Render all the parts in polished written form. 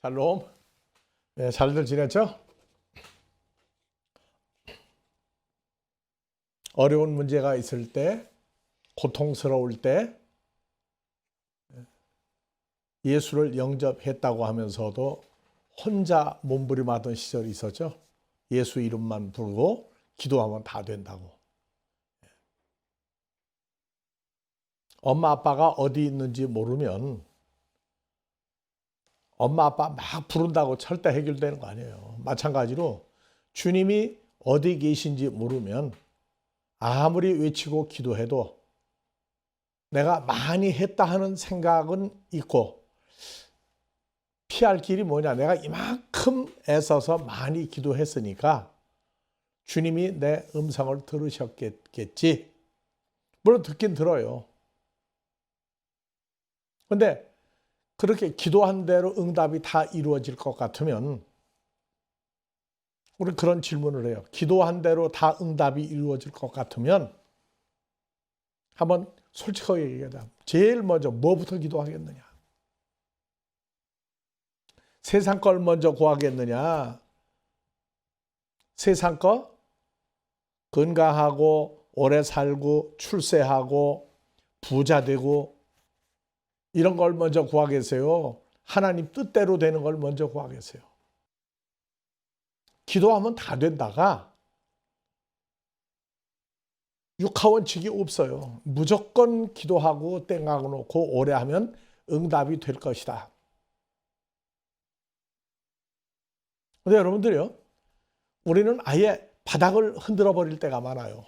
샬롬. 네, 잘들 지냈죠? 어려운 문제가 있을 때, 고통스러울 때 예수를 영접했다고 하면서도 혼자 몸부림하던 시절이 있었죠. 예수 이름만 부르고 기도하면 다 된다고. 엄마 아빠가 어디 있는지 모르면 엄마 아빠 막 부른다고 절대 해결되는 거 아니에요. 마찬가지로 주님이 어디 계신지 모르면 아무리 외치고 기도해도 내가 많이 했다 하는 생각은 있고, 피할 길이 뭐냐, 내가 이만큼 애써서 많이 기도했으니까 주님이 내 음성을 들으셨겠지. 물론 듣긴 들어요. 근데 그렇게 기도한 대로 응답이 다 이루어질 것 같으면 우리 그런 질문을 해요. 기도한 대로 다 응답이 이루어질 것 같으면 한번 솔직하게 얘기하자. 제일 먼저 뭐부터 기도하겠느냐? 세상 걸 먼저 구하겠느냐? 세상 거? 건강하고 오래 살고 출세하고 부자 되고 이런 걸 먼저 구하겠어요? 하나님 뜻대로 되는 걸 먼저 구하겠어요? 기도하면 다 된다가 육하원칙이 없어요. 무조건 기도하고 땡하고 놓고 오래 하면 응답이 될 것이다. 근데 여러분들이요, 우리는 아예 바닥을 흔들어 버릴 때가 많아요.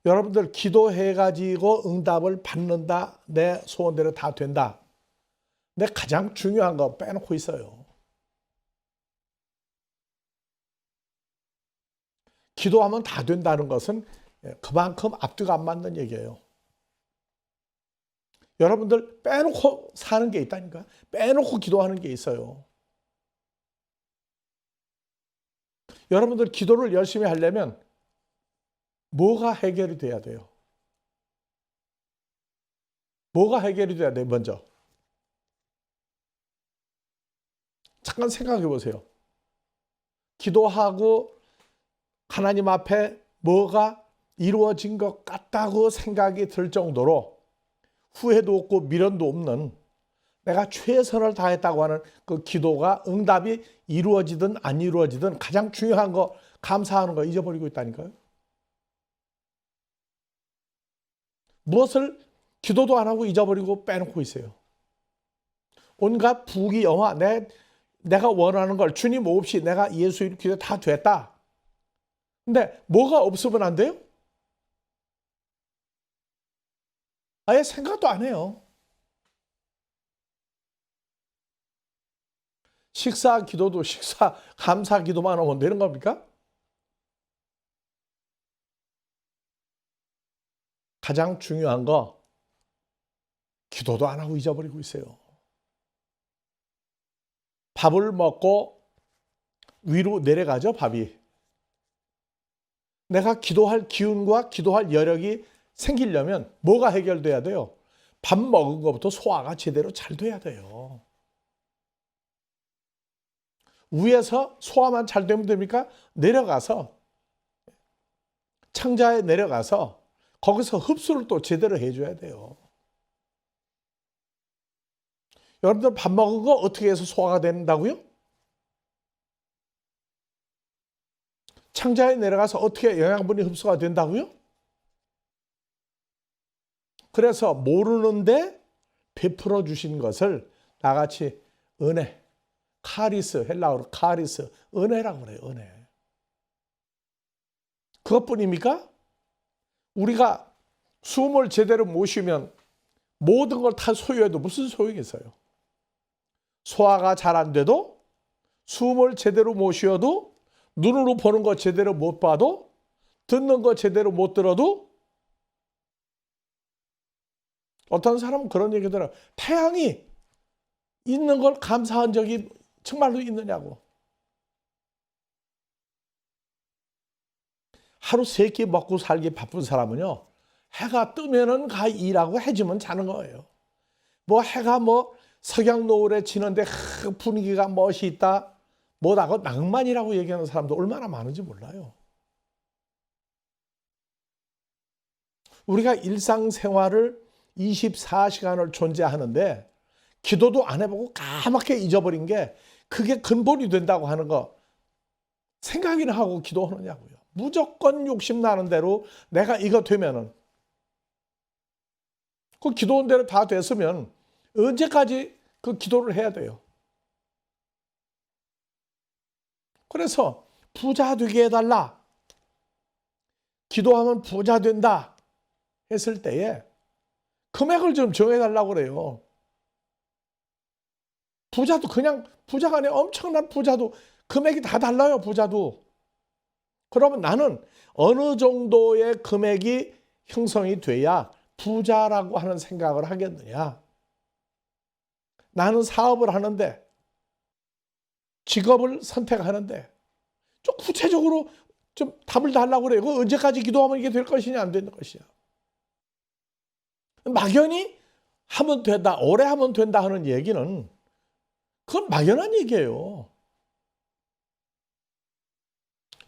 여러분들 기도해가지고 응답을 받는다, 내 소원대로 다 된다. 근데 가장 중요한 거 빼놓고 있어요. 기도하면 다 된다는 것은 그만큼 앞뒤가 안 맞는 얘기예요. 여러분들 빼놓고 사는 게 있다니까. 빼놓고 기도하는 게 있어요. 여러분들 기도를 열심히 하려면 뭐가 해결이 돼야 돼요? 뭐가 해결이 돼야 돼요, 먼저? 잠깐 생각해 보세요. 기도하고 하나님 앞에 뭐가 이루어진 것 같다고 생각이 들 정도로 후회도 없고 미련도 없는, 내가 최선을 다했다고 하는 그 기도가 응답이 이루어지든 안 이루어지든 가장 중요한 거, 감사하는 거 잊어버리고 있다니까요. 무엇을 기도도 안 하고 잊어버리고 빼놓고 있어요. 온갖 부귀영화, 내가 원하는 걸 주님 없이 내가 예수 이름 기도 다 됐다. 근데 뭐가 없으면 안 돼요? 아예 생각도 안 해요. 식사 기도도 감사 기도만 하면 되는 겁니까? 가장 중요한 거 기도도 안 하고 잊어버리고 있어요. 밥을 먹고 위로 내려가죠, 밥이. 내가 기도할 기운과 기도할 여력이 생기려면 뭐가 해결돼야 돼요? 밥 먹은 것부터 소화가 제대로 잘 돼야 돼요. 위에서 소화만 잘 되면 됩니까? 내려가서, 창자에 내려가서 거기서 흡수를 또 제대로 해줘야 돼요. 여러분들 밥 먹은 거 어떻게 해서 소화가 된다고요? 창자에 내려가서 어떻게 영양분이 흡수가 된다고요? 그래서 모르는데 베풀어 주신 것을 나같이 은혜, 카리스, 헬라어로 카리스, 은혜라고 그래요. 은혜. 그것뿐입니까? 우리가 숨을 제대로 못 쉬면 모든 걸 다 소유해도 무슨 소용이 있어요? 소화가 잘 안 돼도, 숨을 제대로 못 쉬어도, 눈으로 보는 거 제대로 못 봐도, 듣는 거 제대로 못 들어도, 어떤 사람은 그런 얘기 들어요. 태양이 있는 걸 감사한 적이 정말로 있느냐고. 하루 3끼 먹고 살기 바쁜 사람은요, 해가 뜨면은 가 일하고 해지면 자는 거예요. 뭐 해가 석양 노을에 지는데 분위기가 멋이 있다. 뭐다, 그 낭만이라고 얘기하는 사람도 얼마나 많은지 몰라요. 우리가 일상생활을 24시간을 존재하는데 기도도 안 해보고 까맣게 잊어버린 게 그게 근본이 된다고 하는 거 생각이나 하고 기도하느냐고요. 무조건 욕심나는 대로 내가 이거 되면은, 그 기도한 대로 다 됐으면 언제까지 그 기도를 해야 돼요. 그래서 부자 되게 해달라, 기도하면 부자 된다 했을 때에 금액을 좀 정해달라고 그래요. 부자도 그냥 부자가 아니라 엄청난 부자도 금액이 다 달라요. 부자도. 그러면 나는 어느 정도의 금액이 형성이 돼야 부자라고 하는 생각을 하겠느냐. 나는 사업을 하는데, 직업을 선택하는데 좀 구체적으로 좀 답을 달라고 그래요. 그 언제까지 기도하면 이게 될 것이냐 안 되는 것이야. 막연히 하면 된다, 오래 하면 된다 하는 얘기는 그건 막연한 얘기예요.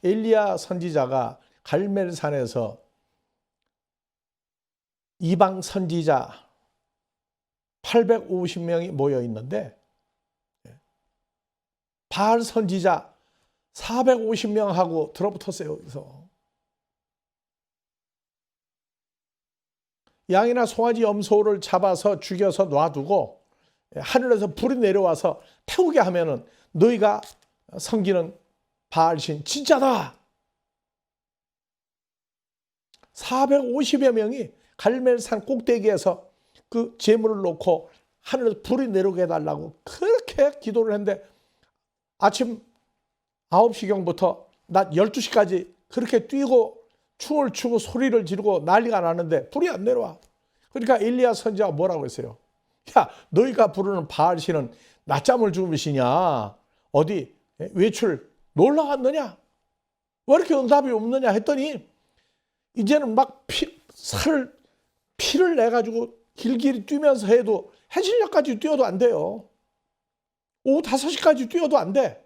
엘리야 선지자가 갈멜산에서 이방 선지자 850명이 모여 있는데 바알 선지자 450명하고 들어붙었어요. 여기서 양이나 송아지 염소를 잡아서 죽여서 놔두고 하늘에서 불이 내려와서 태우게 하면은 너희가 섬기는 바알신 진짜다. 450여 명이 갈멜산 꼭대기에서 그 제물을 놓고 하늘에서 불이 내려오게 해달라고 그렇게 기도를 했는데 아침 9시경부터 낮 12시까지 그렇게 뛰고 춤을 추고 소리를 지르고 난리가 나는데 불이 안 내려와. 그러니까 엘리야 선지자가 뭐라고 했어요? 야, 너희가 부르는 바알신은 낮잠을 주무시냐? 어디 외출 놀러 갔느냐? 왜 이렇게 응답이 없느냐 했더니 이제는 막 피를 내가지고 길길이 뛰면서 해도 해질녘까지 뛰어도 안 돼요. 오후 5시까지 뛰어도 안 돼.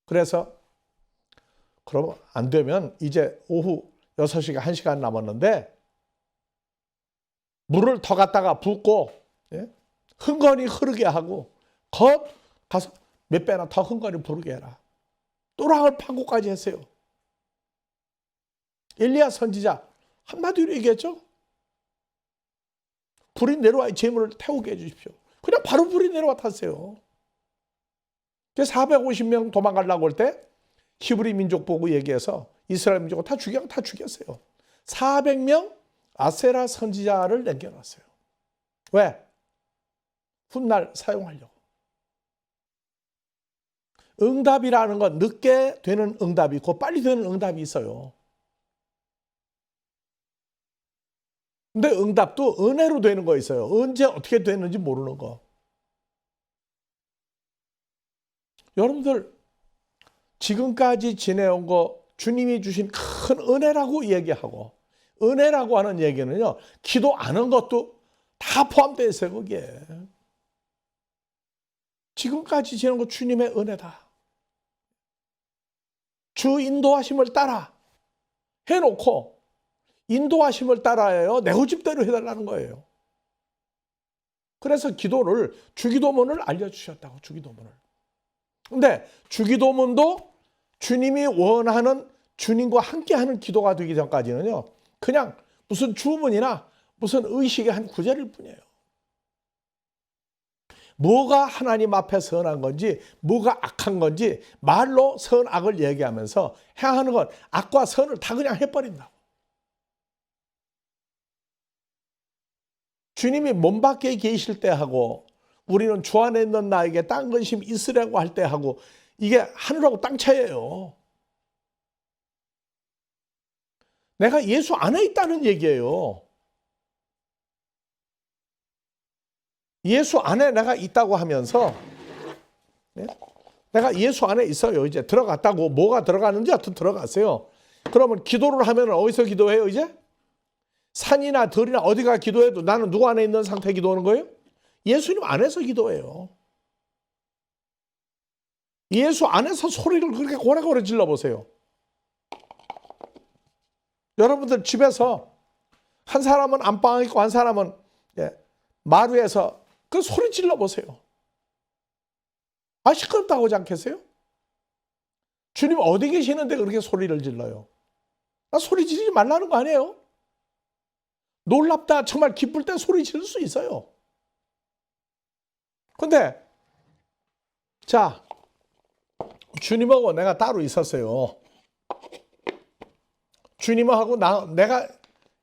그래서 그러면 안 되면 이제 오후 6시가 1시간 남았는데 물을 더 갖다가 붓고 흥건히 흐르게 하고 거 가서 몇 배나 더 흥건히 부르게 해라. 또랑을 파고까지 했어요. 엘리야 선지자 한마디로 얘기했죠. 불이 내려와 재물을 태우게 해주십시오. 그냥 바로 불이 내려와 탔어요. 450명 도망가려고 할 때 히브리 민족 보고 얘기해서 이스라엘 민족을 다 죽였어요. 400명 아세라 선지자를 남겨놨어요. 왜? 훗날 사용하려고. 응답이라는 건 늦게 되는 응답이 있고 빨리 되는 응답이 있어요. 근데 응답도 은혜로 되는 거 있어요. 언제 어떻게 되는지 모르는 거. 여러분들 지금까지 지내온 거 주님이 주신 큰 은혜라고 얘기하고, 은혜라고 하는 얘기는요, 기도 안 한 것도 다 포함되어 있어요. 거기에. 지금까지 지내온 거 주님의 은혜다. 주 인도하심을 따라 해놓고 인도하심을 따라해요. 내 고집대로 해달라는 거예요. 그래서 기도를, 주기도문을 알려주셨다고. 주기도문을. 근데 주기도문도 주님이 원하는, 주님과 함께하는 기도가 되기 전까지는요, 그냥 무슨 주문이나 무슨 의식의 한 구절일 뿐이에요. 뭐가 하나님 앞에 선한 건지, 뭐가 악한 건지 말로 선악을 얘기하면서 행하는 건 악과 선을 다 그냥 해버린다고. 주님이 몸 밖에 계실 때 하고, 우리는 주 안에 있는 나에게 딴 근심 있으라고 할 때 하고, 이게 하늘하고 땅 차이예요. 내가 예수 안에 있다는 얘기예요. 예수 안에 내가 있다고 하면서, 내가 예수 안에 있어요. 이제 들어갔다고. 뭐가 들어가는지 하여튼 들어갔어요. 그러면 기도를 하면 어디서 기도해요 이제? 산이나 들이나 어디가 기도해도 나는 누구 안에 있는 상태에 기도하는 거예요? 예수님 안에서 기도해요. 예수 안에서 소리를 그렇게 고래고래 질러보세요. 여러분들 집에서 한 사람은 안방에 있고 한 사람은 마루에서 그 소리 질러보세요. 아, 시끄럽다고 하지 않겠어요? 주님 어디 계시는데 그렇게 소리를 질러요? 아, 소리 지르지 말라는 거 아니에요? 놀랍다, 정말 기쁠 때 소리 지를 수 있어요. 근데 자, 주님하고 내가 따로 있었어요. 주님하고 내가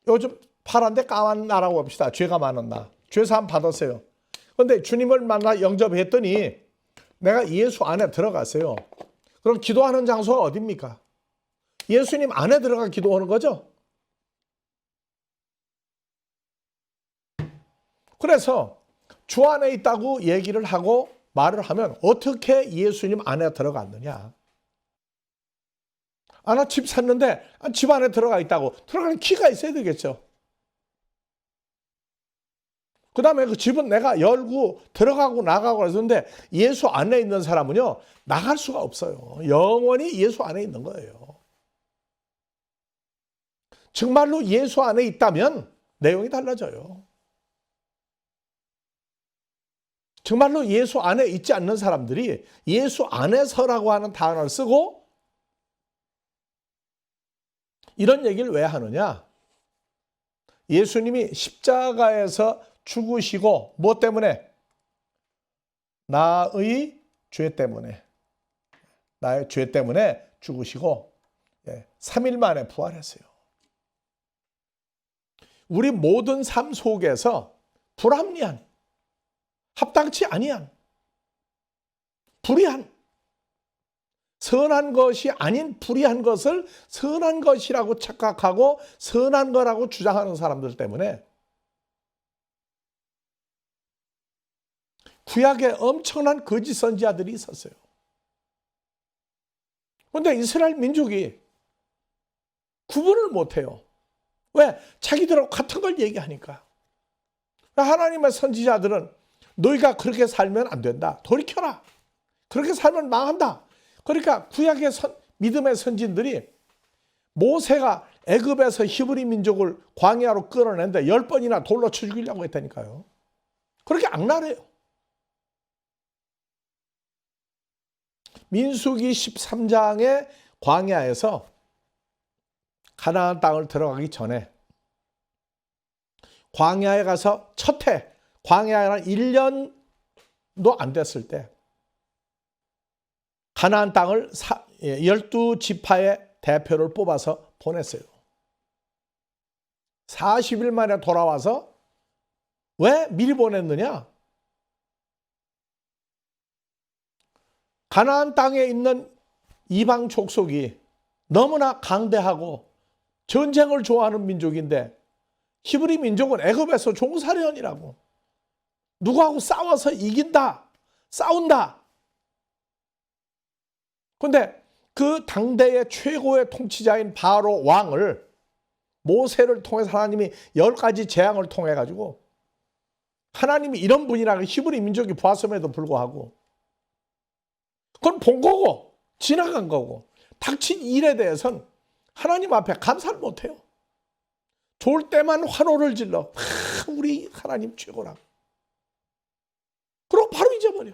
요즘 파란데 까만 나라고 봅시다. 죄가 많은 나. 죄사함 받았어요. 그런데 주님을 만나 영접했더니 내가 예수 안에 들어갔어요. 그럼 기도하는 장소가 어디입니까? 예수님 안에 들어가 기도하는 거죠. 그래서 주 안에 있다고 얘기를 하고 말을 하면 어떻게 예수님 안에 들어갔느냐? 아, 나 집 샀는데 집 안에 들어가 있다고. 들어가는 키가 있어야 되겠죠. 그 다음에 그 집은 내가 열고 들어가고 나가고 했는데 예수 안에 있는 사람은요, 나갈 수가 없어요. 영원히 예수 안에 있는 거예요. 정말로 예수 안에 있다면 내용이 달라져요. 정말로 예수 안에 있지 않는 사람들이 예수 안에서라고 하는 단어를 쓰고 이런 얘기를 왜 하느냐? 예수님이 십자가에서 죽으시고 무엇 때문에? 나의 죄 때문에. 나의 죄 때문에 죽으시고 3일 만에 부활했어요. 우리 모든 삶 속에서 불합리한, 합당치 아니한, 불의한, 선한 것이 아닌 불의한 것을 선한 것이라고 착각하고 선한 거라고 주장하는 사람들 때문에 구약에 엄청난 거짓 선지자들이 있었어요. 그런데 이스라엘 민족이 구분을 못해요. 왜? 자기들하고 같은 걸 얘기하니까. 하나님의 선지자들은 너희가 그렇게 살면 안 된다. 돌이켜라. 그렇게 살면 망한다. 그러니까 구약의 믿음의 선진들이 모세가 애굽에서 히브리 민족을 광야로 끌어낸데 10번이나 돌로 쳐 죽이려고 했다니까요. 그렇게 악랄해요. 민수기 13장의 광야에서 가나안 땅을 들어가기 전에 광야에 가서 첫 해, 광야에 한 1년도 안 됐을 때 가나안 땅을 12지파의 대표를 뽑아서 보냈어요. 40일 만에 돌아와서 왜 미리 보냈느냐? 가나안 땅에 있는 이방 족속이 너무나 강대하고 전쟁을 좋아하는 민족인데 히브리 민족은 애굽에서 종살이원이라고. 누구하고 싸워서 이긴다. 싸운다. 그런데 그 당대의 최고의 통치자인 바로 왕을 모세를 통해서 하나님이 10가지 재앙을 통해 가지고 하나님이 이런 분이라고 히브리 민족이 보았음에도 불구하고 그건 본 거고 지나간 거고 닥친 일에 대해서는 하나님 앞에 감사를 못해요. 좋을 때만 환호를 질러. 우리 하나님 최고라. 그러고 바로 잊어버려.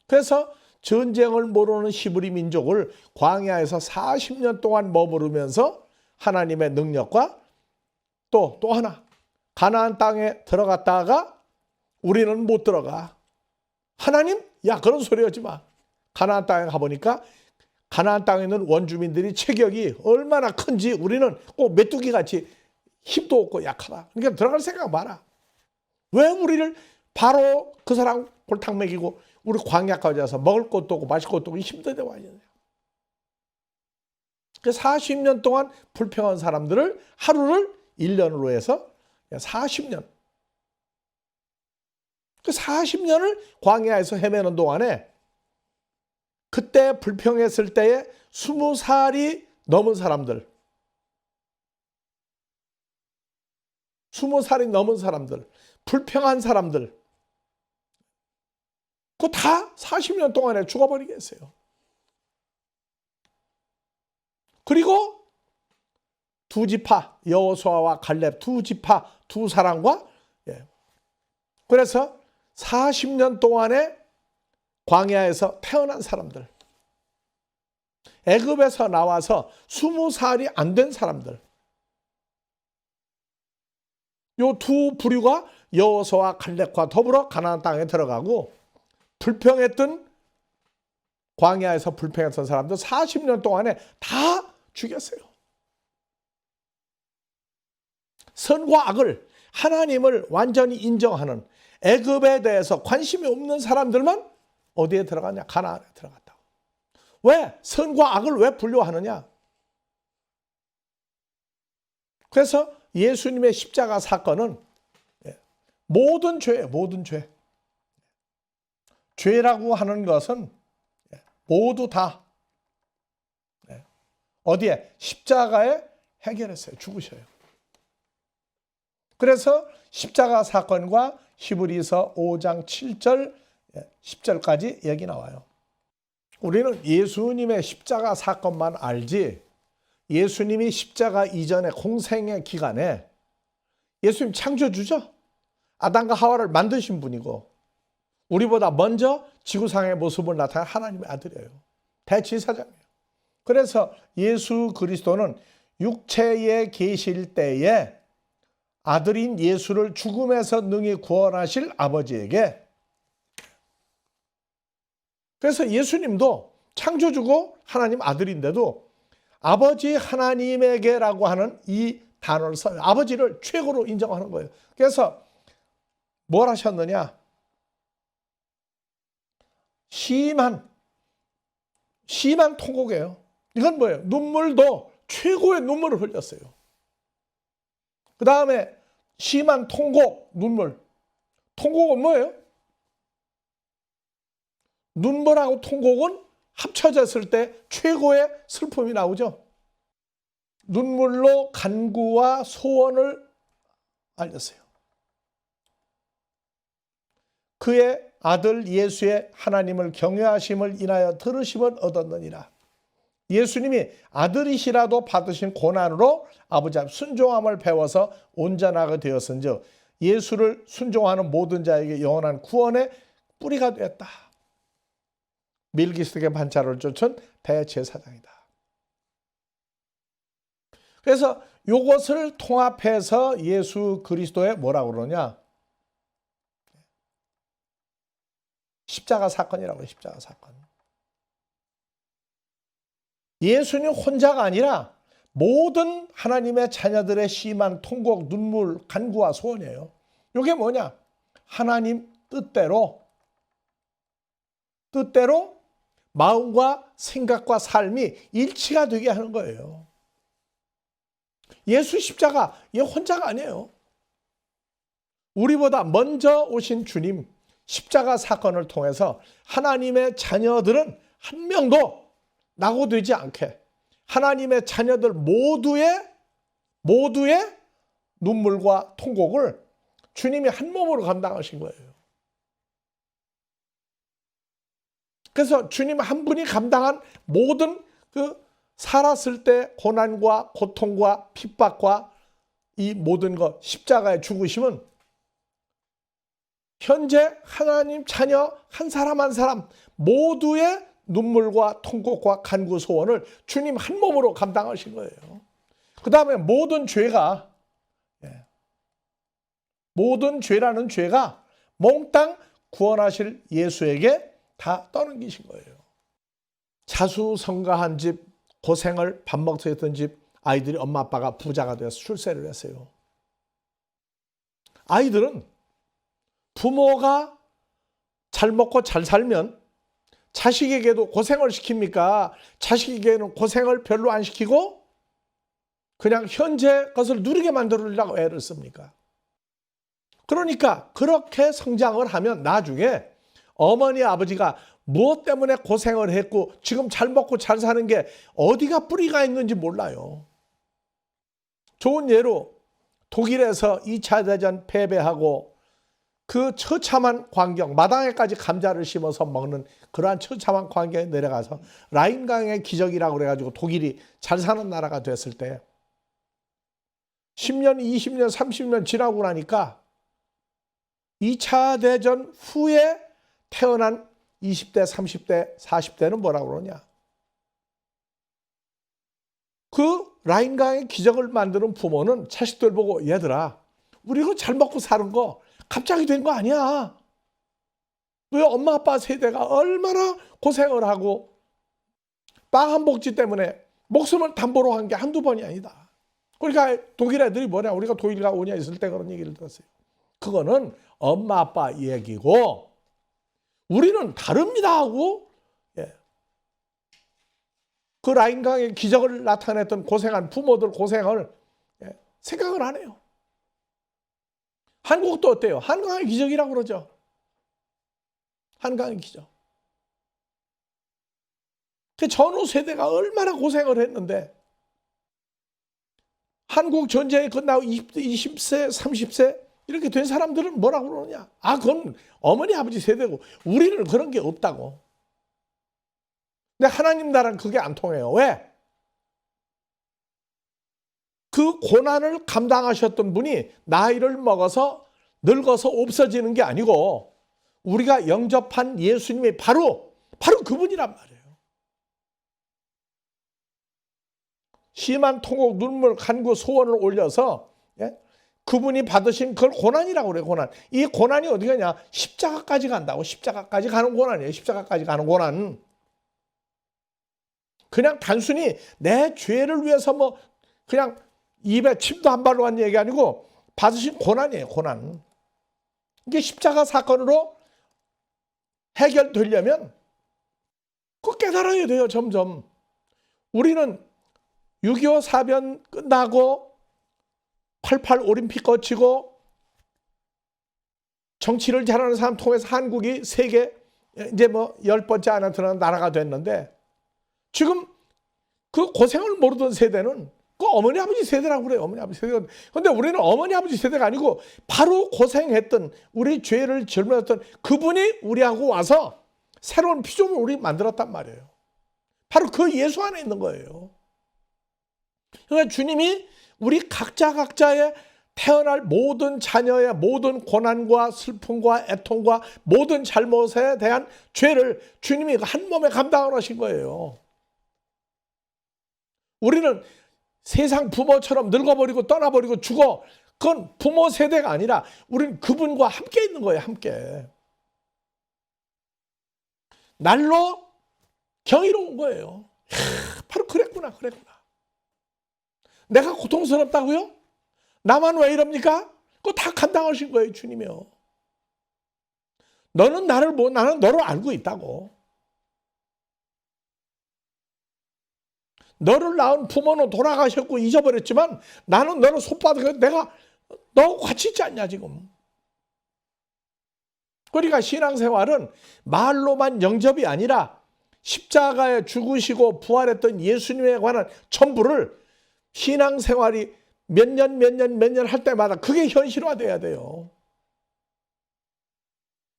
그래서 전쟁을 모르는 히브리 민족을 광야에서 40년 동안 머무르면서 하나님의 능력과 또 하나 가나안 땅에 들어갔다가 우리는 못 들어가. 하나님? 야, 그런 소리 하지 마. 가나안 땅에 가보니까 가나안 땅에 있는 원주민들이 체격이 얼마나 큰지 우리는 꼭 메뚜기같이 힘도 없고 약하다. 그러니까 들어갈 생각 많아. 왜 우리를 바로 그 사람 골탕 먹이고 우리 광야까지 와서 먹을 것도 없고 마실 것도 없고 힘든데 와야 되냐. 그 40년 동안 불평한 사람들을 하루를 1년으로 해서 40년. 그 40년을 광야에서 헤매는 동안에 그때 불평했을 때에 20살이 넘은 사람들, 20살이 넘은 사람들, 불평한 사람들, 그거 다 40년 동안에 죽어버리겠어요. 그리고 두 지파, 여호수아와 갈렙 두 지파, 두 사람과, 그래서 40년 동안에 광야에서 태어난 사람들, 애굽에서 나와서 20살이 안 된 사람들, 요 두 부류가 여호수아와 갈렙과 더불어 가나안 땅에 들어가고, 불평했던 광야에서 불평했던 사람들 40년 동안에 다 죽였어요. 선과 악을, 하나님을 완전히 인정하는, 애굽에 대해서 관심이 없는 사람들만 어디에 들어가냐? 가나안에 들어갔다고. 왜? 선과 악을 왜 분류하느냐? 그래서 예수님의 십자가 사건은 모든 죄예요. 모든 죄. 죄라고 하는 것은 모두 다 어디에? 십자가에 해결했어요. 죽으셔요. 그래서 십자가 사건과 히브리서 5장 7절 10절까지 여기 나와요. 우리는 예수님의 십자가 사건만 알지, 예수님이 십자가 이전의 공생의 기간에 예수님 창조주죠. 아담과 하와를 만드신 분이고 우리보다 먼저 지구상의 모습을 나타낸 하나님의 아들이에요. 대제사장이에요. 그래서 예수 그리스도는 육체에 계실 때에 아들인 예수를 죽음에서 능히 구원하실 아버지에게, 그래서 예수님도 창조주고 하나님 아들인데도 아버지 하나님에게라고 하는 이 단어를 써요. 아버지를 최고로 인정하는 거예요. 그래서 뭘 하셨느냐? 심한 통곡이에요. 이건 뭐예요? 눈물도 최고의 눈물을 흘렸어요. 그 다음에 심한 통곡, 눈물. 통곡은 뭐예요? 눈물하고 통곡은 합쳐졌을 때 최고의 슬픔이 나오죠. 눈물로 간구와 소원을 알렸어요. 그의 아들 예수의 하나님을 경외하심을 인하여 들으심을 얻었느니라. 예수님이 아들이시라도 받으신 고난으로 아버지 앞 순종함을 배워서 온전하게 되었은즉 예수를 순종하는 모든 자에게 영원한 구원의 뿌리가 되었다. 멜기세덱의 반차를 쫓은 대제사장이다. 그래서 이것을 통합해서 예수 그리스도의 뭐라고 그러냐? 십자가 사건이라고 해요. 십자가 사건. 예수님 혼자가 아니라 모든 하나님의 자녀들의 심한 통곡, 눈물, 간구와 소원이에요. 이게 뭐냐? 하나님 뜻대로 마음과 생각과 삶이 일치가 되게 하는 거예요. 예수 십자가, 얘 혼자가 아니에요. 우리보다 먼저 오신 주님 십자가 사건을 통해서 하나님의 자녀들은 한 명도 낙오되지 않게 하나님의 자녀들 모두의 눈물과 통곡을 주님이 한 몸으로 감당하신 거예요. 그래서 주님 한 분이 감당한 모든 그 살았을 때 고난과 고통과 핍박과 이 모든 것, 십자가의 죽으심은 현재 하나님 자녀 한 사람 한 사람 모두의 눈물과 통곡과 간구 소원을 주님 한 몸으로 감당하신 거예요. 그 다음에 모든 죄라는 죄가 몽땅 구원하실 예수에게 다 떠넘기신 거예요. 자수성가한 집, 고생을 밥 먹고 했던 집 아이들이 엄마 아빠가 부자가 되어서 출세를 했어요. 아이들은 부모가 잘 먹고 잘 살면 자식에게도 고생을 시킵니까? 자식에게는 고생을 별로 안 시키고 그냥 현재 것을 누리게 만들려고 애를 씁니까? 그러니까 그렇게 성장을 하면 나중에 어머니 아버지가 무엇 때문에 고생을 했고 지금 잘 먹고 잘 사는 게 어디가 뿌리가 있는지 몰라요. 좋은 예로 독일에서 2차 대전 패배하고 그 처참한 광경, 마당에까지 감자를 심어서 먹는 그러한 처참한 광경에 내려가서 라인강의 기적이라고 그래가지고 독일이 잘 사는 나라가 됐을 때 10년, 20년, 30년 지나고 나니까 2차 대전 후에 태어난 20대, 30대, 40대는 뭐라고 그러냐. 그 라인강의 기적을 만드는 부모는 자식들 보고 얘들아, 우리 이거 잘 먹고 사는 거 갑자기 된 거 아니야. 왜 엄마 아빠 세대가 얼마나 고생을 하고 빵 한 봉지 때문에 목숨을 담보로 한 게 한두 번이 아니다. 그러니까 독일 애들이 뭐냐. 우리가 독일가 5년 있을 때 그런 얘기를 들었어요. 그거는 엄마 아빠 얘기고 우리는 다릅니다 하고 그 라인강의 기적을 나타냈던 고생한 부모들 고생을 생각을 안 해요. 한국도 어때요? 한강의 기적이라고 그러죠. 한강의 기적. 그 전후 세대가 얼마나 고생을 했는데 한국 전쟁이 끝나고 20세, 30세 이렇게 된 사람들은 뭐라고 그러냐. 아, 그건 어머니 아버지 세대고 우리는 그런 게 없다고. 근데 하나님 나라는 그게 안 통해요. 왜? 그 고난을 감당하셨던 분이 나이를 먹어서 늙어서 없어지는 게 아니고 우리가 영접한 예수님이 바로 그분이란 말이에요. 심한 통곡, 눈물, 간구, 소원을 올려서 그분이 받으신 그걸 고난이라고 그래요. 고난. 이 고난이 어디 가냐? 십자가까지 간다고. 십자가까지 가는 고난이에요. 십자가까지 가는 고난. 그냥 단순히 내 죄를 위해서 뭐 그냥 입에 침도 한 발로 한 얘기 아니고 받으신 고난이에요. 고난. 이게 십자가 사건으로 해결되려면 그거 깨달아야 돼요. 점점. 우리는 6.25 사변 끝나고 88 올림픽 거치고 정치를 잘하는 사람 통해서 한국이 세계 이제 뭐 10번째 안에 들어간 나라가 됐는데 지금 그 고생을 모르던 세대는 그 어머니 아버지 세대라고 그래요. 어머니 아버지 세대가. 근데 우리는 어머니 아버지 세대가 아니고 바로 고생했던 우리 죄를 짊어졌던 그분이 우리하고 와서 새로운 피조물을 우리 만들었단 말이에요. 바로 그 예수 안에 있는 거예요. 그러니까 주님이 우리 각자의 태어날 모든 자녀의 모든 고난과 슬픔과 애통과 모든 잘못에 대한 죄를 주님이 한 몸에 감당을 하신 거예요. 우리는 세상 부모처럼 늙어버리고 떠나버리고 죽어. 그건 부모 세대가 아니라 우리는 그분과 함께 있는 거예요. 함께. 날로 경이로운 거예요. 바로 그랬구나. 내가 고통스럽다고요? 나만 왜 이럽니까? 그거 다 감당하신 거예요. 주님이요. 너는 나를 나는 너를 알고 있다고. 너를 낳은 부모는 돌아가셨고 잊어버렸지만 나는 너를 손바닥에 내가 너하고 같이 있지 않냐 지금. 그러니까 신앙생활은 말로만 영접이 아니라 십자가에 죽으시고 부활했던 예수님에 관한 전부를 신앙생활이 몇 년 할 때마다 그게 현실화돼야 돼요.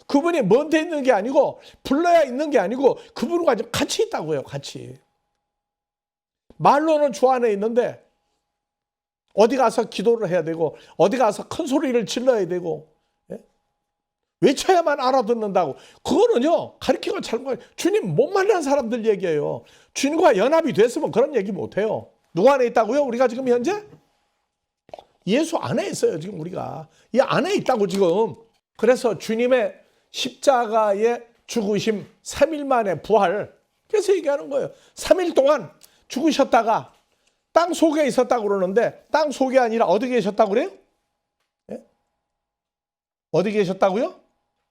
그분이 먼 데 있는 게 아니고 불러야 있는 게 아니고 그분과 같이 있다고요. 같이. 말로는 주 안에 있는데 어디 가서 기도를 해야 되고 어디 가서 큰 소리를 질러야 되고 외쳐야만 알아듣는다고. 그거는요 가르치고 잘못. 주님 못 만난 사람들 얘기예요. 주님과 연합이 됐으면 그런 얘기 못해요. 누구 안에 있다고요? 우리가 지금 현재? 예수 안에 있어요. 지금 우리가. 이 안에 있다고 지금. 그래서 주님의 십자가의 죽으심 3일 만에 부활. 그래서 얘기하는 거예요. 3일 동안 죽으셨다가 땅 속에 있었다고 그러는데 땅 속이 아니라 어디 계셨다고 그래요? 예? 어디 계셨다고요?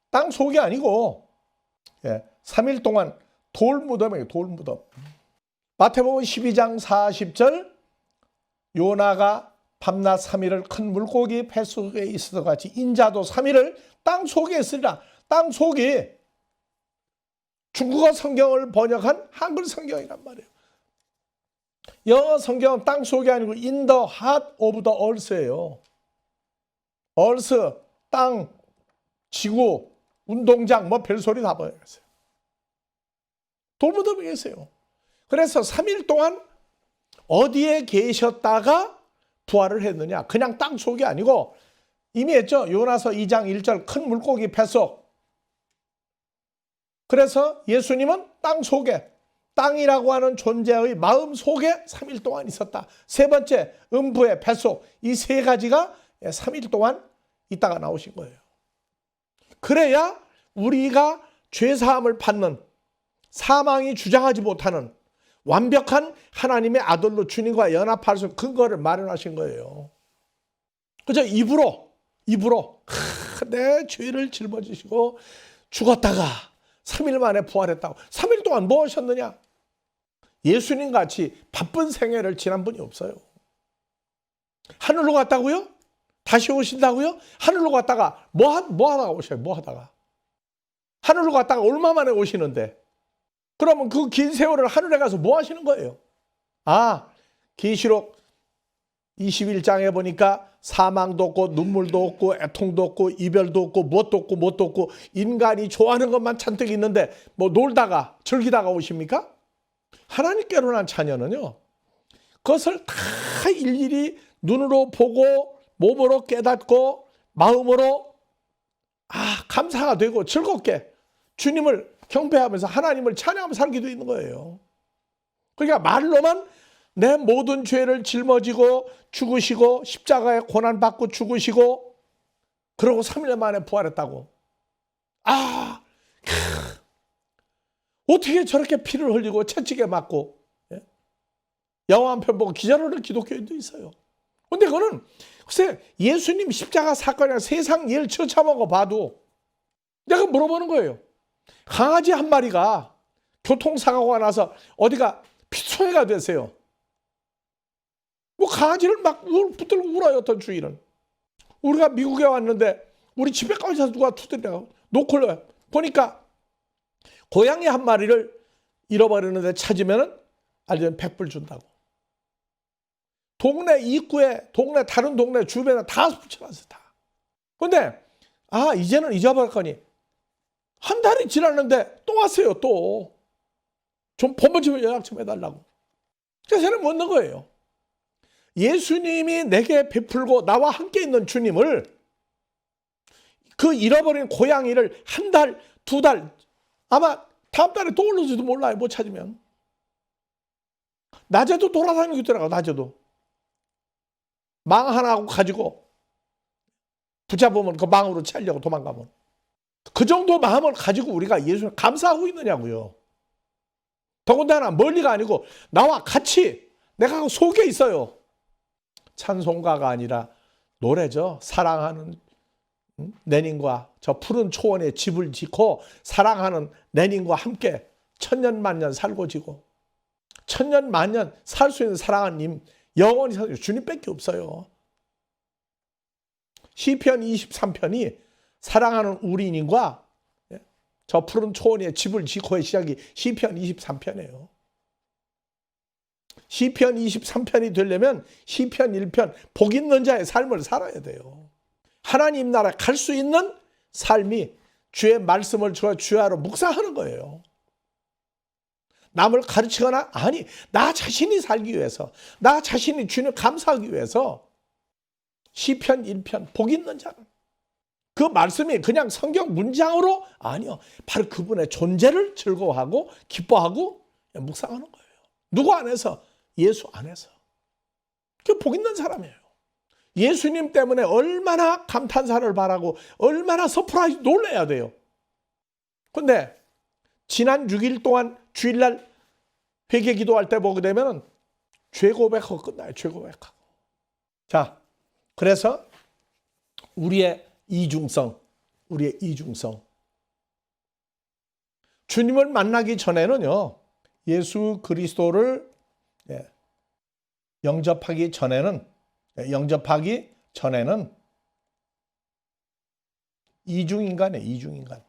땅 속이 아니고 3일 동안 돌무덤이에요. 돌무덤. 마태복음 12장 40절 요나가 밤낮 3일을 큰 물고기 뱃속에 있어서 같이 인자도 3일을 땅 속에 있으리라. 땅 속이 중국어 성경을 번역한 한글 성경이란 말이에요. 영어 성경은 땅 속이 아니고 in the heart of the earth예요. 얼스, 땅, 지구, 운동장 뭐 별소리 다 보여요. 돌무덤에 계세요. 그래서 3일 동안 어디에 계셨다가 부활을 했느냐? 그냥 땅 속이 아니고 이미 했죠. 요나서 2장 1절 큰 물고기 뱃속. 그래서 예수님은 땅 속에, 땅이라고 하는 존재의 마음 속에 3일 동안 있었다. 세 번째, 음부의 뱃속. 이 세 가지가 3일 동안 있다가 나오신 거예요. 그래야 우리가 죄사함을 받는, 사망이 주장하지 못하는 완벽한 하나님의 아들로 주님과 연합할 수 있는 근거를 마련하신 거예요. 그죠? 입으로 내 죄를 짊어지시고 죽었다가 3일 만에 부활했다고. 3일 동안 뭐 하셨느냐? 예수님 같이 바쁜 생애를 지난 분이 없어요. 하늘로 갔다고요? 다시 오신다고요? 하늘로 갔다가 뭐 하다가 오셔요? 뭐 하다가? 하늘로 갔다가 얼마 만에 오시는데? 그러면 그 긴 세월을 하늘에 가서 뭐 하시는 거예요? 계시록 21장에 보니까 사망도 없고 눈물도 없고 애통도 없고 이별도 없고 무엇도 없고 인간이 좋아하는 것만 잔뜩 있는데 뭐 놀다가 즐기다가 오십니까? 하나님께로 난 자녀는요, 그것을 다 일일이 눈으로 보고 몸으로 깨닫고 마음으로 감사가 되고 즐겁게 주님을 경배하면서 하나님을 찬양하며 살기도 있는 거예요. 그러니까 말로만 내 모든 죄를 짊어지고 죽으시고 십자가에 고난받고 죽으시고 그러고 3일 만에 부활했다고. 어떻게 저렇게 피를 흘리고 채찍에 맞고 영화 한 편 보고 기절하는 기독교인도 있어요. 근데 그거는 글쎄 예수님 십자가 사건이랑 세상 일 처참하고 봐도 내가 물어보는 거예요. 강아지 한 마리가 교통사고가 나서 어디가 피투성이가 됐어요. 뭐 강아지를 막 붙들고 울어요. 어떤 주인은. 우리가 미국에 왔는데 우리 집에까지 가서 누가 두드려 놓고 보니까 고양이 한 마리를 잃어버리는데 찾으면 알려면 100불 준다고. 동네 입구에 다른 동네 주변에 다 붙여놨어요. 다. 근데 이제는 잊어버렸거니 한 달이 지났는데 또 왔어요. 또 좀 번번쯤 연락 좀 해달라고. 그래서 저는 묻는 거예요. 예수님이 내게 베풀고 나와 함께 있는 주님을 그 잃어버린 고양이를 한 달, 두 달, 아마 다음 달에 또 올는지도 몰라요. 못 찾으면. 낮에도 돌아다니고 있더라고. 낮에도. 망 하나 가지고 붙잡으면 그 망으로 채려고 도망가면. 그 정도 마음을 가지고 우리가 예수님 감사하고 있느냐고요. 더군다나 멀리가 아니고 나와 같이 내가 그 속에 있어요. 찬송가가 아니라 노래죠. 사랑하는 내님과 저 푸른 초원에 집을 짓고 사랑하는 내님과 함께 천년만년 살고 지고 천년만년 살 수 있는 사랑하는 님 영원히 살 수 있는 주님밖에 없어요. 시편 23편이 사랑하는 우리님과 저 푸른 초원에 집을 짓고의 시작이 시편 23편이에요. 시편 23편이 되려면 시편 1편 복 있는 자의 삶을 살아야 돼요. 하나님 나라에 갈 수 있는 삶이 주의 말씀을 주야로 묵상하는 거예요. 남을 가르치거나 나 자신이 살기 위해서 나 자신이 주님 감사하기 위해서 시편 1편 복 있는 자는 그 말씀이 그냥 성경 문장으로 아니요. 바로 그분의 존재를 즐거워하고 기뻐하고 묵상하는 거예요. 누구 안에서? 예수 안에서. 그게 복 있는 사람이에요. 예수님 때문에 얼마나 감탄사를 바라고 얼마나 서프라이즈 놀라야 돼요. 근데 지난 6일 동안 주일날 회개 기도할 때 보게 되면 죄 고백하고 끝나요. 죄 고백하고. 자, 그래서 우리의 이중성. 주님을 만나기 전에는요. 예수 그리스도를 영접하기 전에는 이중인간이에요.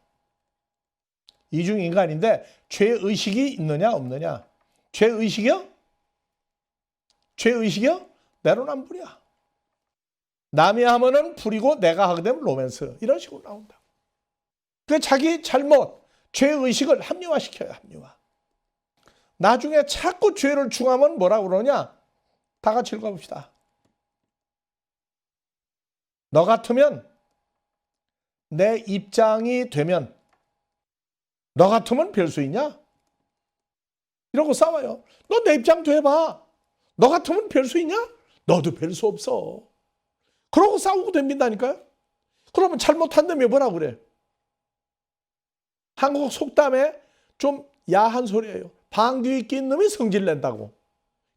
이중인간인데 죄의식이 있느냐 없느냐. 죄의식이요? 내로남불이야. 남이 하면은 불이고 내가 하게 되면 로맨스. 이런 식으로 나온다. 그 자기 잘못, 죄의식을 합리화시켜요. 합리화. 나중에 자꾸 죄를 중하면 뭐라고 그러냐? 다 같이 읽어봅시다. 너 같으면, 내 입장이 되면, 너 같으면 별 수 있냐? 이러고 싸워요. 너 내 입장도 해봐. 너 같으면 별 수 있냐? 너도 별 수 없어. 그러고 싸우고 됩니다니까요. 그러면 잘못한다며 뭐라고 그래? 한국 속담에 좀 야한 소리예요. 방귀 낀 놈이 성질 낸다고.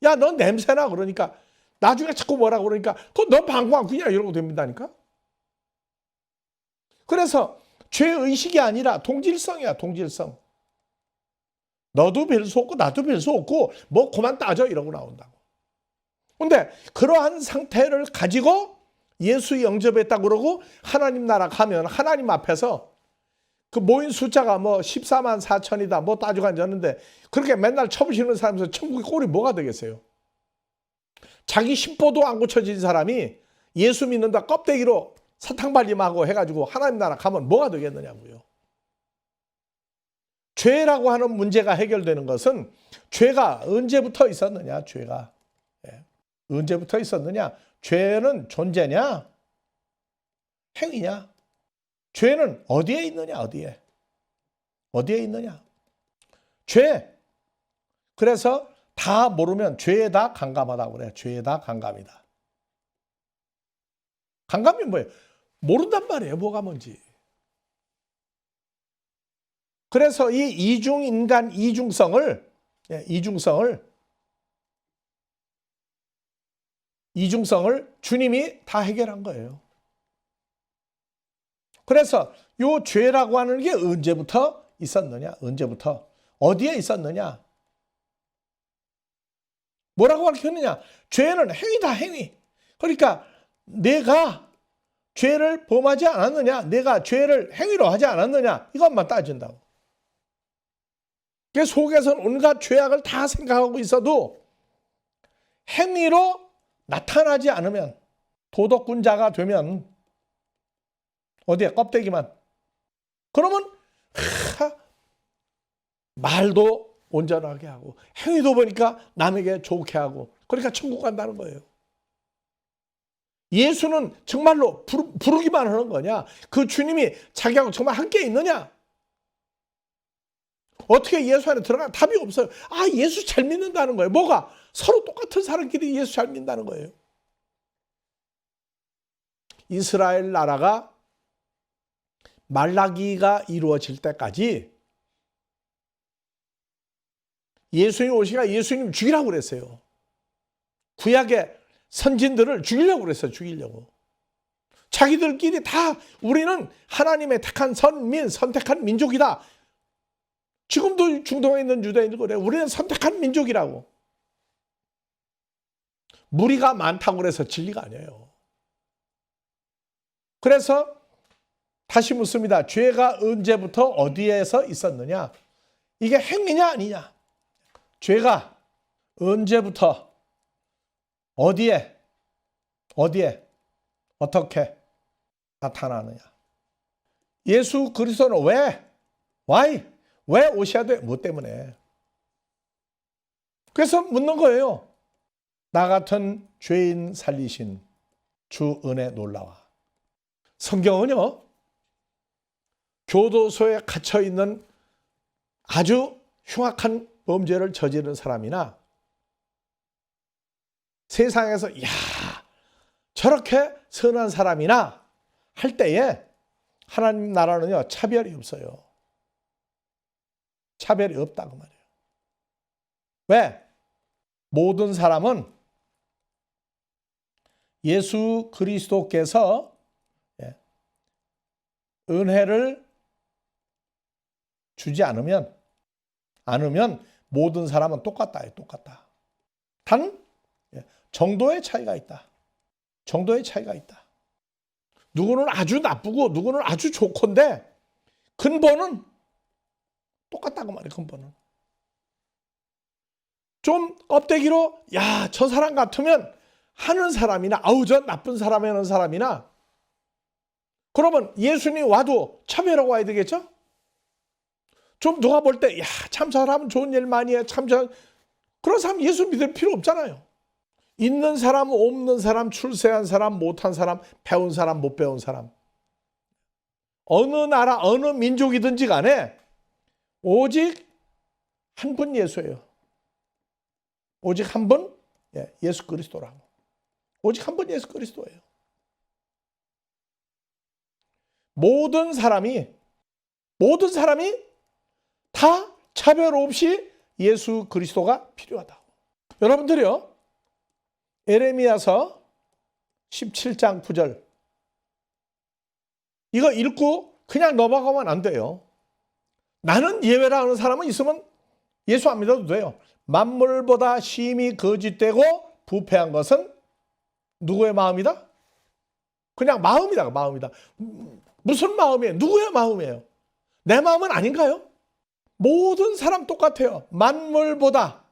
야, 너 냄새나. 그러니까 나중에 자꾸 뭐라고 그러니까 너 방구 안 끼냐 이러고 됩니다니까. 그래서 죄의식이 아니라 동질성이야. 동질성. 너도 별 수 없고 나도 별 수 없고 뭐 그만 따져 이러고 나온다고. 근데 그러한 상태를 가지고 예수 영접했다고 그러고 하나님 나라 가면 하나님 앞에서 그 모인 숫자가 뭐 14만 4천이다 뭐 따지고 앉았는데 그렇게 맨날 쳐부시는 사람에서 천국의 꼴이 뭐가 되겠어요? 자기 심보도 안 고쳐진 사람이 예수 믿는다 껍데기로 사탕발림하고 해가지고 하나님 나라 가면 뭐가 되겠느냐고요. 죄라고 하는 문제가 해결되는 것은 죄가 언제부터 있었느냐. 죄가 언제부터 있었느냐. 죄는 존재냐 행위냐. 죄는 어디에 있느냐. 어디에 있느냐. 죄. 그래서 다 모르면 죄에 다 강감하다고 그래요. 죄에 다 강감이다. 강감이 뭐예요? 모른단 말이에요. 뭐가 뭔지. 그래서 이 이중인간 이중성을 주님이 다 해결한 거예요. 그래서 이 죄라고 하는 게 언제부터 있었느냐? 언제부터? 어디에 있었느냐? 뭐라고 가르쳤느냐? 죄는 행위다, 행위. 그러니까 내가 죄를 범하지 않았느냐? 내가 죄를 행위로 하지 않았느냐? 이것만 따진다고. 그 속에서는 온갖 죄악을 다 생각하고 있어도 행위로 나타나지 않으면 도덕군자가 되면 어디에 껍데기만. 그러면 말도 온전하게 하고 행위도 보니까 남에게 좋게 하고 그러니까 천국 간다는 거예요. 예수는 정말로 부르기만 하는 거냐? 그 주님이 자기하고 정말 함께 있느냐? 어떻게 예수 안에 들어가? 답이 없어요. 아, 예수 잘 믿는다는 거예요. 뭐가? 서로 똑같은 사람끼리 예수 잘 믿는다는 거예요. 이스라엘 나라가 말라기가 이루어질 때까지 예수님 오시가 예수님 죽이라고 그랬어요. 구약의 선진들을 죽이려고 그랬어요. 죽이려고. 자기들끼리 다 우리는 하나님의 택한 선택한 민족이다. 지금도 중동에 있는 유대인들 그래요. 우리는 선택한 민족이라고. 무리가 많다고 그래서 진리가 아니에요. 그래서 다시 묻습니다. 죄가 언제부터 어디에서 있었느냐? 이게 행위냐 아니냐? 죄가 언제부터 어디에 어떻게 나타나느냐? 예수 그리스도는 왜 오셔야 돼? 뭐 때문에? 그래서 묻는 거예요. 나 같은 죄인 살리신 주 은혜 놀라와. 성경은요, 교도소에 갇혀있는 아주 흉악한 범죄를 저지른 사람이나 세상에서 저렇게 선한 사람이나 할 때에 하나님 나라는요, 차별이 없어요. 차별이 없다고 말이에요. 왜? 모든 사람은 예수 그리스도께서 은혜를 주지 않으면 모든 사람은 똑같다. 단 정도의 차이가 있다. 누구는 아주 나쁘고 누구는 아주 좋건데 근본은 똑같다고 말이에요. 근본은. 좀 껍데기로 저 사람 같으면 하는 사람이나 아우 저 나쁜 사람 하는 사람이나 그러면 예수님 와도 차별하고 와야 되겠죠? 좀 누가 볼 때 야 참 사람은 좋은 일 많이 해 참 그런 사람 예수 믿을 필요 없잖아요. 있는 사람 없는 사람 출세한 사람 못한 사람 배운 사람 못 배운 사람 어느 나라 어느 민족이든지 간에 오직 한 분 예수예요. 오직 한 분 예수 그리스도라고. 오직 한 분 예수 그리스도예요. 모든 사람이 다 차별 없이 예수 그리스도가 필요하다고. 여러분들이요. 에레미야서 17장 9절 이거 읽고 그냥 넘어가면 안 돼요. 나는 예외라 하는 사람은 있으면 예수 안 믿어도 돼요. 만물보다 심히 거짓되고 부패한 것은 누구의 마음이다? 그냥 마음이다. 마음이다. 무슨 마음이에요? 누구의 마음이에요? 내 마음은 아닌가요? 모든 사람 똑같아요. 만물보다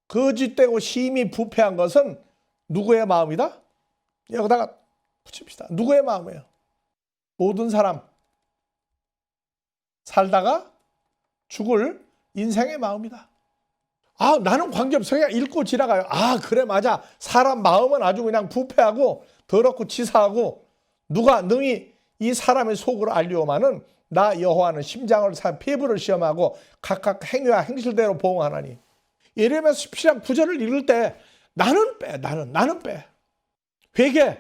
거짓되고 심히 부패한 것은 누구의 마음이다? 여기다가 붙입시다. 누구의 마음이에요? 모든 사람 살다가 죽을 인생의 마음이다. 아, 나는 관계없어. 그냥 읽고 지나가요. 아, 그래, 맞아. 사람 마음은 아주 그냥 부패하고 더럽고 치사하고 누가 능히 이 사람의 속을 알리오마는 나 여호와는 심장을 피부를 시험하고 각각 행위와 행실대로 보응하나니. 예레미야서 17장 9절을 읽을 때 나는 빼. 회개,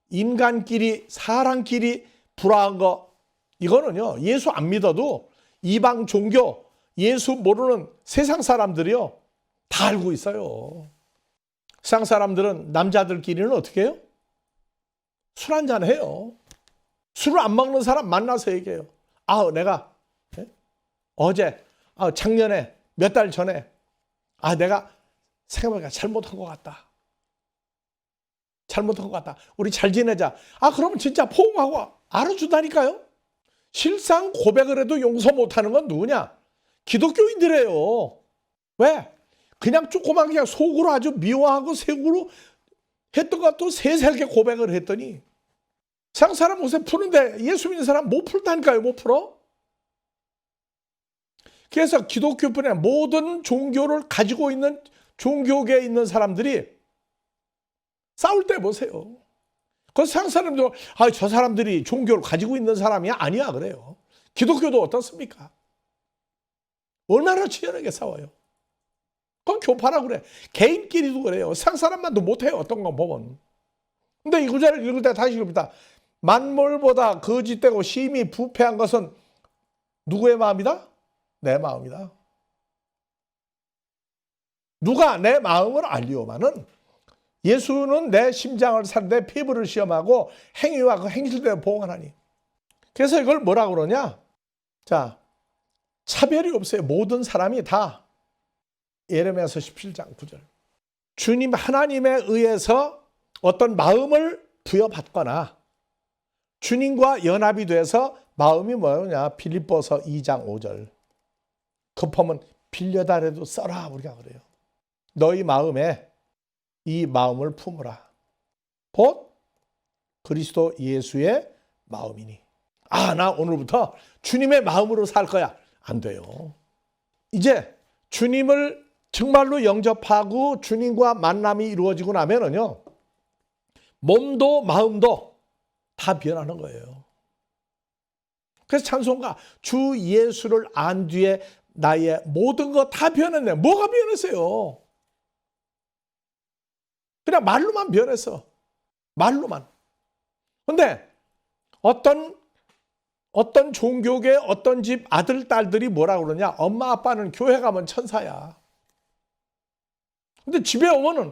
인간끼리 사람끼리 불화한 거 이거는요. 예수 안 믿어도 이방 종교 예수 모르는 세상 사람들이요. 다 알고 있어요. 세상 사람들은 남자들끼리는 어떻게 해요? 술 한잔 해요. 술을 안 먹는 사람 만나서 얘기해요. 아, 내가 어제, 작년에, 몇 달 전에 내가 생각해보니까 잘못한 것 같다. 우리 잘 지내자. 그러면 진짜 포옹하고 알아준다니까요. 실상 고백을 해도 용서 못하는 건 누구냐? 기독교인들이에요. 왜? 그냥 조그만 그냥 속으로 아주 미워하고 색으로 했던 것도 세세하게 고백을 했더니 세상 사람 옷에 푸는데 예수 믿는 사람 못 풀다니까요. 못 풀어. 그래서 기독교뿐에 모든 종교를 가지고 있는 종교계에 있는 사람들이 싸울 때 보세요. 그 세상 사람도 저 사람들이 종교를 가지고 있는 사람이 아니야 그래요. 기독교도 어떻습니까? 얼마나 치열하게 싸워요. 그건 교파라고 그래. 개인끼리도 그래요. 세상 사람만도 못해요. 어떤 건 보면. 근데 이 구절을 읽을 때 다시 읽습니다. 만물보다 거짓되고 심히 부패한 것은 누구의 마음이다? 내 마음이다. 누가 내 마음을 알리오마는 예수는 내 심장을 내 피부를 시험하고 행위와 그 행실대로 보응하나니. 그래서 이걸 뭐라고 그러냐? 자, 차별이 없어요. 모든 사람이 다. 예레미야서 17장 9절. 주님 하나님에 의해서 어떤 마음을 부여받거나 주님과 연합이 돼서 마음이 뭐냐? 빌립보서 2장 5절. 급하면 빌려달래도 써라 우리가 그래요. 너희 마음에 이 마음을 품으라. 곧 그리스도 예수의 마음이니. 나 오늘부터 주님의 마음으로 살 거야. 안 돼요. 이제 주님을 정말로 영접하고 주님과 만남이 이루어지고 나면은요. 몸도 마음도 다 변하는 거예요. 그래서 찬송가 주 예수를 안 뒤에 나의 모든 거 다 변했네. 뭐가 변했어요? 그냥 말로만 변했어. 말로만. 근데 어떤 종교계 어떤 집 아들, 딸들이 뭐라 그러냐? 엄마, 아빠는 교회 가면 천사야. 근데 집에 오면은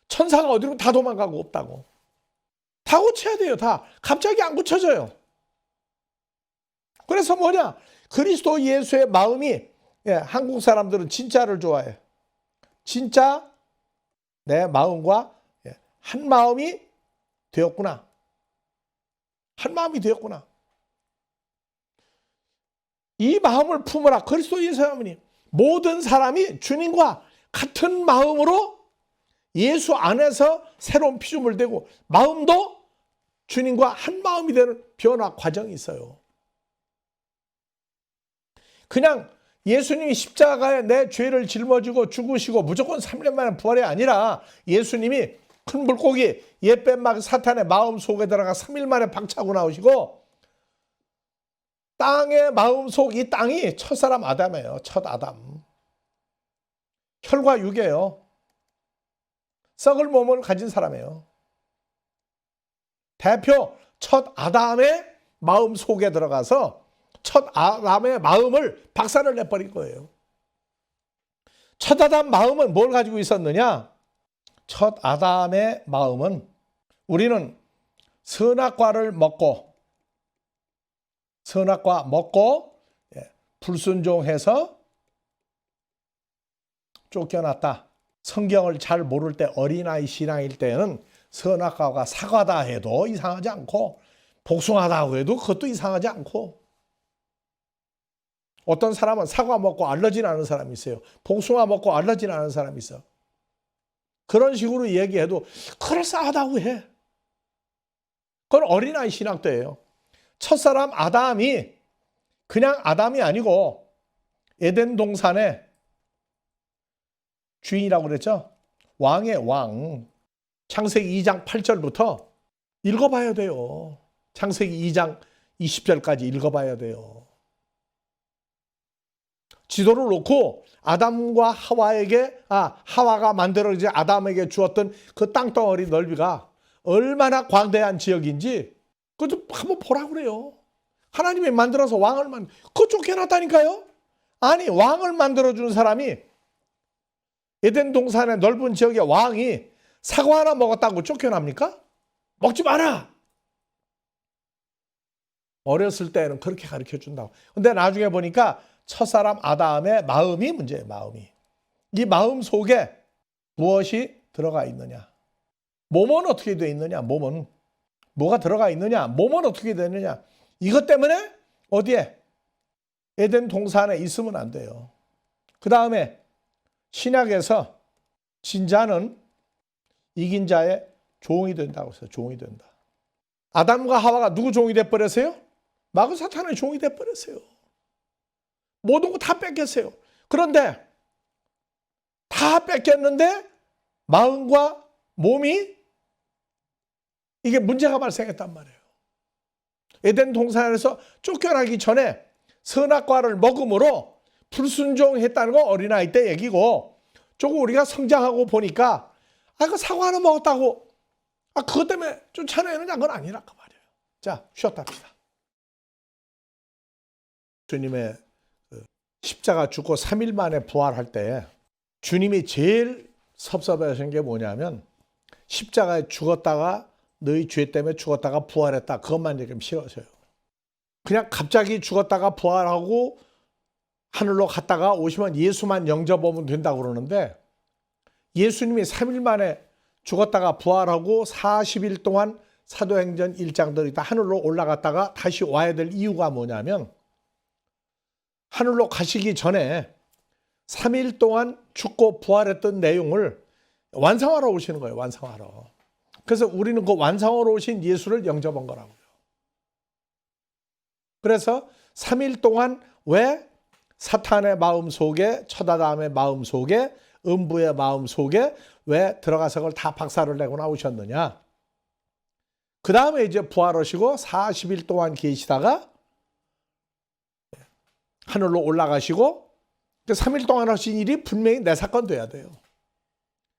천사가 어디로 다 도망가고 없다고. 다 고쳐야 돼요. 다. 갑자기 안 고쳐져요. 그래서 뭐냐? 그리스도 예수의 마음이 한국 사람들은 진짜를 좋아해. 진짜 내 마음과 한 마음이 되었구나. 한 마음이 되었구나. 이 마음을 품으라. 그리스도 예수의 마음이니 모든 사람이 주님과 같은 마음으로 예수 안에서 새로운 피조물 되고 마음도 주님과 한 마음이 되는 변화 과정이 있어요. 그냥 예수님이 십자가에 내 죄를 짊어지고 죽으시고 무조건 3년 만에 부활이 아니라 예수님이 큰 물고기 옛뱀막 사탄의 마음 속에 들어가 3일 만에 박차고 나오시고 땅의 마음속 이 땅이 첫사람 아담이에요. 첫 아담. 혈과 육이에요. 썩을 몸을 가진 사람이에요. 대표 첫 아담의 마음 속에 들어가서 첫 아담의 마음을 박살을 내버린 거예요. 첫 아담 마음은 뭘 가지고 있었느냐? 첫 아담의 마음은 우리는 선악과를 먹고 불순종해서 쫓겨났다. 성경을 잘 모를 때 어린아이 신앙일 때는 선악과가 사과다 해도 이상하지 않고 복숭아다고 해도 그것도 이상하지 않고 어떤 사람은 사과 먹고 알러지 나는 사람이 있어요. 복숭아 먹고 알러지 나는 사람이 있어. 그런 식으로 얘기해도 그럴싸하다고 해. 그건 어린아이 신학 때예요. 첫사람 아담이 그냥 아담이 아니고 에덴 동산의 주인이라고 그랬죠. 왕의 왕. 창세기 2장 8절부터 읽어봐야 돼요. 창세기 2장 20절까지 읽어봐야 돼요. 지도를 놓고 아담과 하와에게 하와가 만들어진 아담에게 주었던 그 땅덩어리 넓이가 얼마나 광대한 지역인지 그것도 한번 보라고 그래요. 하나님이 만들어서 왕을 그거 쫓겨났다니까요. 아니 왕을 만들어준 사람이 에덴 동산의 넓은 지역의 왕이 사과 하나 먹었다고 쫓겨납니까? 먹지 마라. 어렸을 때는 그렇게 가르쳐준다고. 근데 나중에 보니까 첫사람 아담의 마음이 문제예요. 마음이. 이 마음 속에 무엇이 들어가 있느냐. 몸은 어떻게 되어 있느냐. 몸은. 뭐가 들어가 있느냐. 몸은 어떻게 되느냐. 이것 때문에 어디에? 에덴 동산에 있으면 안 돼요. 그 다음에 신약에서 진자는 이긴 자의 종이 된다고 했어요. 종이 된다. 아담과 하와가 누구 종이 돼버렸어요? 마귀 사탄의 종이 돼버렸어요. 모든 거 다 뺏겼어요. 그런데 다 뺏겼는데 마음과 몸이 이게 문제가 발생했단 말이에요. 에덴 동산에서 쫓겨나기 전에 선악과를 먹음으로 불순종했다는 건 어린아이 때 얘기고 조금 우리가 성장하고 보니까 그 사과 하나 먹었다고 그것 때문에 쫓아내느냐 그건 아니란 말이에요. 자, 쉬었다 합시다. 주님의 십자가 죽고 3일 만에 부활할 때 주님이 제일 섭섭해하신 게 뭐냐면 십자가에 죽었다가 너희 죄 때문에 죽었다가 부활했다. 그것만 지금 싫어서요. 그냥 갑자기 죽었다가 부활하고 하늘로 갔다가 오시면 예수만 영접하면 된다고 그러는데 예수님이 3일 만에 죽었다가 부활하고 40일 동안 사도행전 1장들이 다 하늘로 올라갔다가 다시 와야 될 이유가 뭐냐면 하늘로 가시기 전에 3일 동안 죽고 부활했던 내용을 완성하러 오시는 거예요. 완성하러. 그래서 우리는 그 완성하러 오신 예수를 영접한 거라고요. 그래서 3일 동안 왜 사탄의 마음 속에 첫아담의 마음 속에 음부의 마음 속에 왜 들어가서 그걸 다 박살을 내고 나오셨느냐. 그 다음에 이제 부활하시고 40일 동안 계시다가 하늘로 올라가시고 3일 동안 하신 일이 분명히 내 사건 돼야 돼요.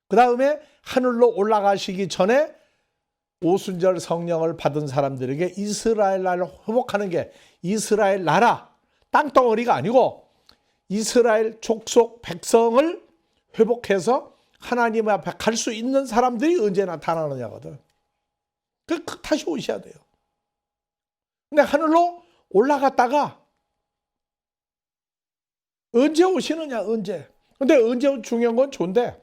그 다음에 하늘로 올라가시기 전에 오순절 성령을 받은 사람들에게 이스라엘 나라를 회복하는 게 이스라엘 나라 땅덩어리가 아니고 이스라엘 족속 백성을 회복해서 하나님 앞에 갈 수 있는 사람들이 언제 나타나느냐거든. 다시 오셔야 돼요. 근데 하늘로 올라갔다가 언제 오시느냐, 언제. 근데 언제 중요한 건 좋은데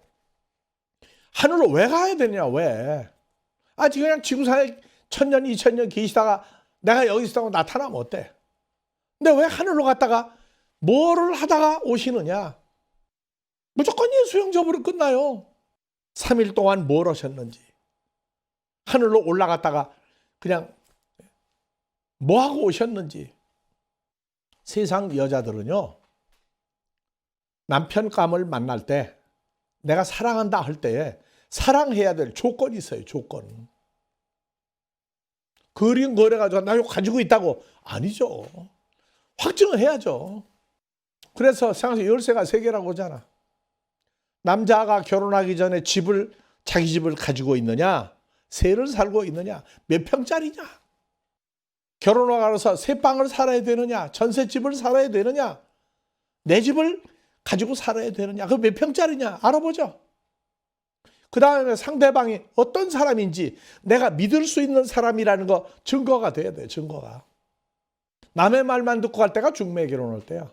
하늘로 왜 가야 되냐, 왜. 그냥 지구상에 1000년, 2000년 계시다가 내가 여기 있다고 나타나면 어때? 근데 왜 하늘로 갔다가 뭐를 하다가 오시느냐? 무조건 예수 영접으로 끝나요. 3일 동안 뭘 하셨는지, 하늘로 올라갔다가 그냥 뭐 하고 오셨는지. 세상 여자들은요, 남편감을 만날 때, 내가 사랑한다 할 때에 사랑해야 될 조건이 있어요. 조건. 그림 그려가지고 나 이거 가지고 있다고. 아니죠. 확증을 해야죠. 그래서 생각해, 열쇠가 3개라고 하잖아. 남자가 결혼하기 전에 자기 집을 가지고 있느냐, 세를 살고 있느냐, 몇 평짜리냐, 결혼하고 나서 새 방을 살아야 되느냐, 전셋집을 살아야 되느냐, 내 집을 가지고 살아야 되느냐, 그 몇 평짜리냐 알아보죠. 그 다음에 상대방이 어떤 사람인지 내가 믿을 수 있는 사람이라는 거 증거가 돼야 돼요. 증거가. 남의 말만 듣고 갈 때가 중매 결혼할 때야.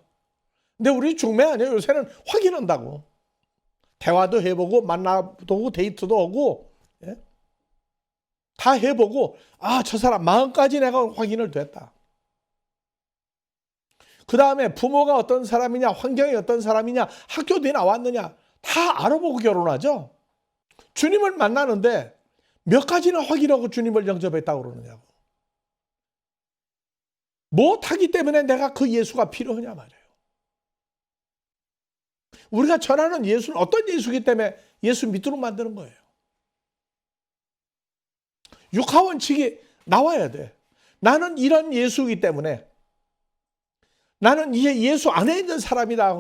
근데 우리 중매 아니에요. 요새는 확인한다고. 대화도 해보고 만나도 오고 데이트도 하고, 예? 다 해보고, 아, 저 사람 마음까지 내가 확인을 됐다. 그 다음에 부모가 어떤 사람이냐, 환경이 어떤 사람이냐, 학교 어디 나왔느냐 다 알아보고 결혼하죠. 주님을 만나는데 몇 가지나 확인하고 주님을 영접했다고 그러느냐고. 못하기 때문에 내가 그 예수가 필요하냐 말이에요. 우리가 전하는 예수는 어떤 예수이기 때문에 예수 믿도록 만드는 거예요. 육하원칙이 나와야 돼. 나는 이런 예수이기 때문에, 나는 이제 예수 안에 있는 사람이다.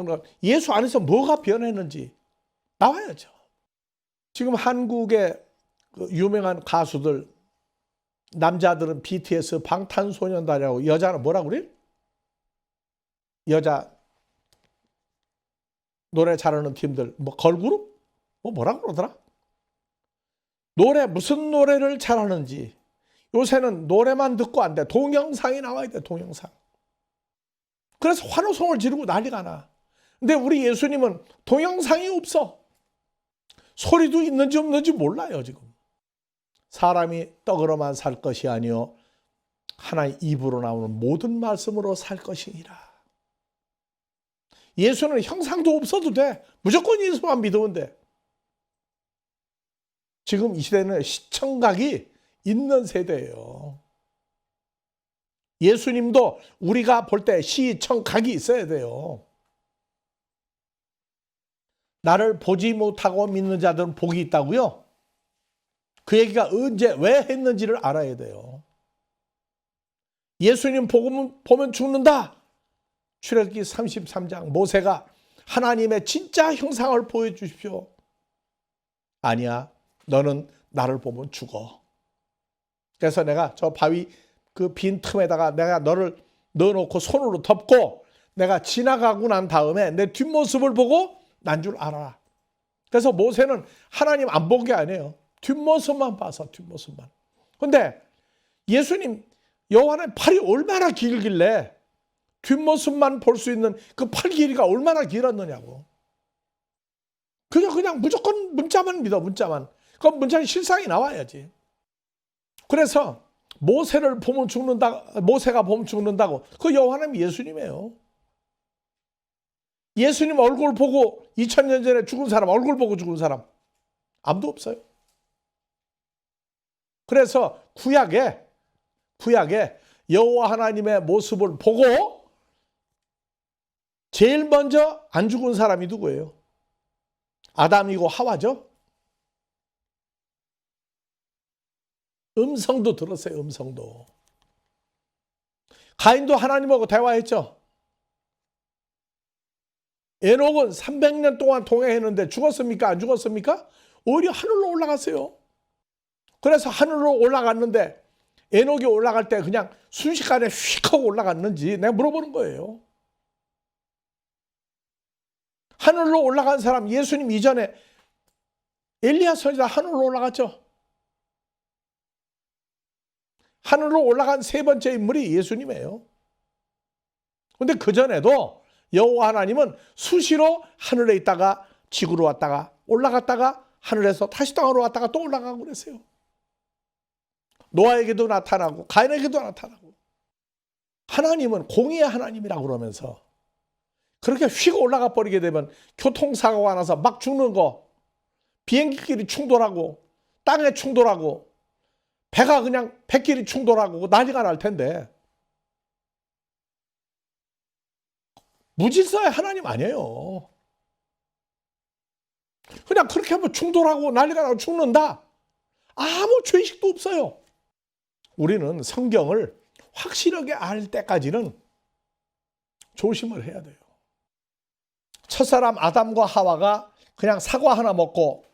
예수 안에서 뭐가 변했는지 나와야죠. 지금 한국의 유명한 가수들, 남자들은 BTS, 방탄소년단이라고, 여자는 뭐라고 그래? 여자 노래 잘하는 팀들, 뭐 걸그룹? 뭐라고 그러더라? 무슨 노래를 잘하는지. 요새는 노래만 듣고 안 돼. 동영상이 나와야 돼, 동영상. 그래서 환호성을 지르고 난리가 나. 근데 우리 예수님은 동영상이 없어. 소리도 있는지 없는지 몰라요, 지금. 사람이 떡으로만 살 것이 아니요 하나의 입으로 나오는 모든 말씀으로 살 것이니라. 예수는 형상도 없어도 돼. 무조건 예수만 믿으면 돼. 지금 이 시대는 시청각이 있는 세대예요. 예수님도 우리가 볼 때 시청각이 있어야 돼요. 나를 보지 못하고 믿는 자들은 복이 있다고요? 그 얘기가 언제 왜 했는지를 알아야 돼요. 예수님 보면 죽는다. 출애굽기 33장 모세가 하나님의 진짜 형상을 보여주십시오. 아니야, 너는 나를 보면 죽어. 그래서 내가 저 바위 그 빈 틈에다가 내가 너를 넣어놓고 손으로 덮고 내가 지나가고 난 다음에 내 뒷모습을 보고 난 줄 알아. 그래서 모세는 하나님 안 본 게 아니에요. 뒷모습만 봐서, 뒷모습만. 근데 예수님 여호와는 팔이 얼마나 길길래 뒷모습만 볼 수 있는 그 팔 길이가 얼마나 길었느냐고. 그냥 무조건 문자만 믿어, 문자만. 그럼 문자는 실상이 나와야지. 그래서 모세가 보면 죽는다고. 그 여호와는 예수님이에요. 예수님 얼굴 보고 2000년 전에 죽은 사람, 얼굴 보고 죽은 사람 아무도 없어요. 그래서 구약에 여호와 하나님의 모습을 보고 제일 먼저 안 죽은 사람이 누구예요? 아담이고 하와죠. 음성도 들었어요. 음성도. 가인도 하나님하고 대화했죠. 에녹은 300년 동안 동행했는데 죽었습니까? 안 죽었습니까? 오히려 하늘로 올라갔어요. 그래서 하늘로 올라갔는데 에녹이 올라갈 때 그냥 순식간에 휙 하고 올라갔는지 내가 물어보는 거예요. 하늘로 올라간 사람, 예수님 이전에 엘리야 선지자 하늘로 올라갔죠. 하늘로 올라간 세 번째 인물이 예수님이에요. 그런데 그전에도 여호와 하나님은 수시로 하늘에 있다가 지구로 왔다가 올라갔다가 하늘에서 다시 땅으로 왔다가 또 올라가고 그랬어요. 노아에게도 나타나고 가인에게도 나타나고. 하나님은 공의의 하나님이라고 그러면서 그렇게 휙 올라가 버리게 되면 교통사고가 나서 막 죽는 거, 비행기끼리 충돌하고 땅에 충돌하고 배가 그냥 배끼리 충돌하고 난리가 날 텐데 무질서의 하나님 아니에요. 그냥 그렇게 하면 충돌하고 난리가 나고 죽는다. 아무 죄의식도 없어요. 우리는 성경을 확실하게 알 때까지는 조심을 해야 돼요. 첫사람 아담과 하와가 그냥 사과 하나 먹고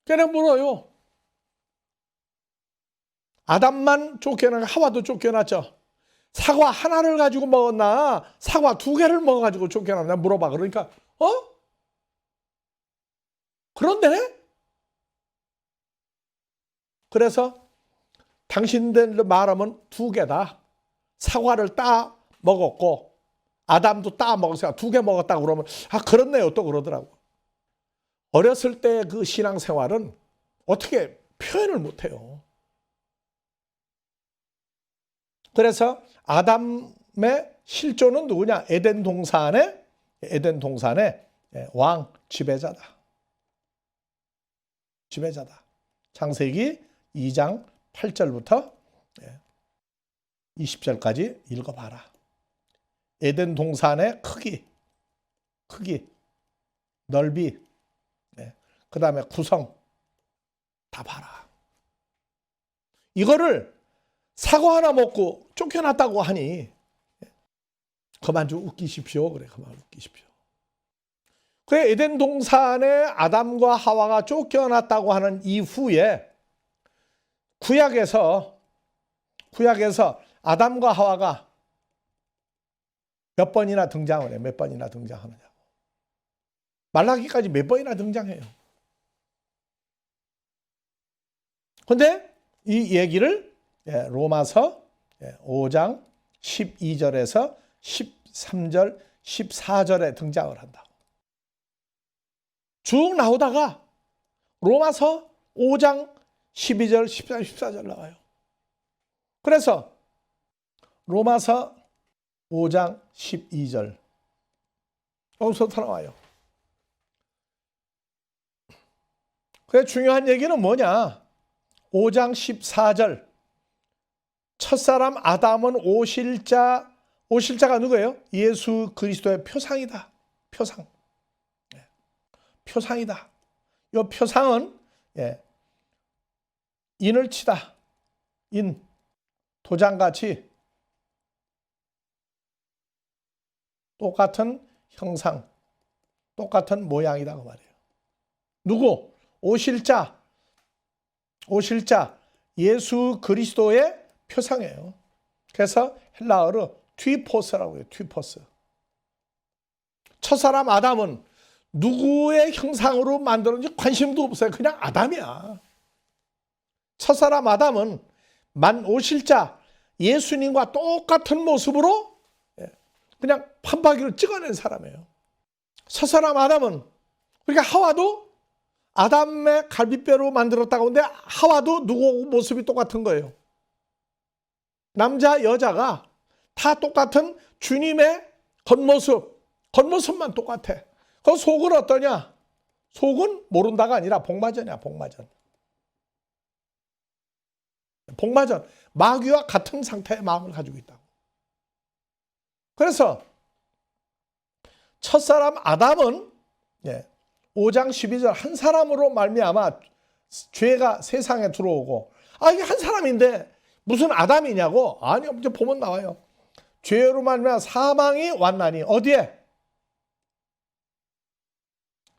그냥 물어요. 아담만 쫓겨나고 하와도 쫓겨났죠. 사과 하나를 가지고 먹었나 사과 2개를 먹어가지고 쫓겨났나 물어봐. 그러니까 그런데 그래서 당신들 말하면 2개다. 사과를 따 먹었고 아담도 따 먹었어요. 2개 먹었다고 그러면 그렇네요 또 그러더라고. 어렸을 때 그 신앙생활은 어떻게 표현을 못해요. 그래서 아담의 실존은 누구냐? 에덴 동산의 왕 지배자다. 창세기 2장 8절부터 20절까지 읽어봐라. 에덴 동산의 크기, 넓이, 그 다음에 구성 다 봐라. 이거를 사과 하나 먹고 쫓겨났다고 하니 그만 좀 웃기십시오. 그만 웃기십시오. 그래 에덴 동산에 아담과 하와가 쫓겨났다고 하는 이후에 구약에서 아담과 하와가 몇 번이나 등장을 해. 몇 번이나 등장하느냐고. 말라기까지 몇 번이나 등장해요. 근데 이 얘기를 로마서 5장 12절에서 13절, 14절에 등장을 한다고. 쭉 나오다가 로마서 5장 12절, 13, 14절 나와요. 그래서 로마서 5장 12절 여기서부터 나와요. 그래 중요한 얘기는 뭐냐? 5장 14절 첫사람 아담은 오실자가 누구예요? 예수 그리스도의 표상이다. 표상이다. 이 표상은 인을 치다. 도장같이 똑같은 형상, 똑같은 모양이다 그 말이에요. 누구? 오실자 예수 그리스도의 표상이에요. 그래서 헬라어로 튀포스라고 해요. 튀포스. 첫사람 아담은 누구의 형상으로 만들었는지 관심도 없어요. 그냥 아담이야. 첫사람 아담은 오실자 예수님과 똑같은 모습으로 그냥 판박이를 찍어낸 사람이에요. 첫사람 아담은 그러니까 하와도 아담의 갈비뼈로 만들었다고 하는데 하와도 누구 모습이 똑같은 거예요. 남자 여자가 다 똑같은 주님의 겉모습만 똑같아. 그 속은 어떠냐? 속은 모른다가 아니라 복마전이야. 복마전. 마귀와 같은 상태의 마음을 가지고 있다고. 그래서 첫사람 아담은 5장 12절 한 사람으로 말미암아 죄가 세상에 들어오고 이게 한 사람인데 무슨 아담이냐고? 아니요. 이제 보면 나와요. 죄로 말미암아 사망이 왔나니 어디에?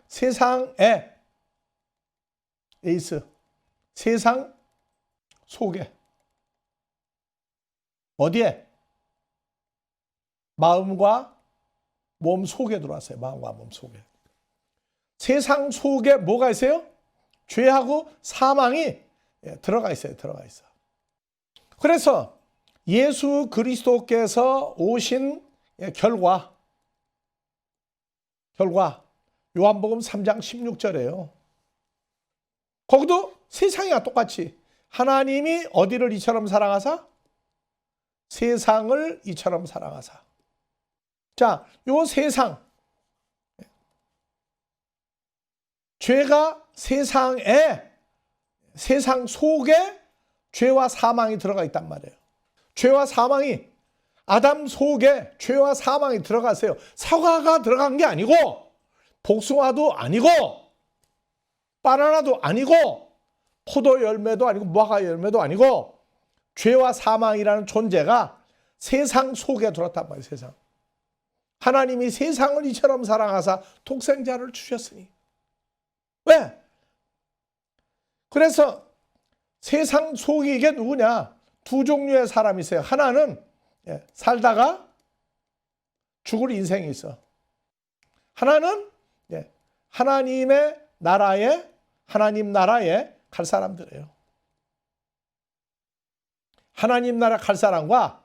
세상에 에이스 세상 속에 어디에? 마음과 몸 속에 들어왔어요. 마음과 몸 속에. 세상 속에 뭐가 있어요? 죄하고 사망이 들어가 있어요. 그래서 예수 그리스도께서 오신 결과 요한복음 3장 16절이에요. 거기도 세상이와 똑같이 하나님이 어디를 이처럼 사랑하사? 세상을 이처럼 사랑하사. 자, 요 세상 죄가 세상 속에 죄와 사망이 들어가 있단 말이에요. 죄와 사망이 아담 속에 죄와 사망이 들어갔어요. 사과가 들어간 게 아니고 복숭아도 아니고 바나나도 아니고 포도 열매도 아니고 무화과 열매도 아니고 죄와 사망이라는 존재가 세상 속에 들어왔단 말이에요. 세상. 하나님이 세상을 이처럼 사랑하사 독생자를 주셨으니. 왜? 그래서 세상 속에 이게 누구냐? 두 종류의 사람이 있어요. 하나는 살다가 죽을 인생이 있어. 하나는 하나님의 나라에, 하나님 나라에 갈 사람들이에요. 하나님 나라 갈 사람과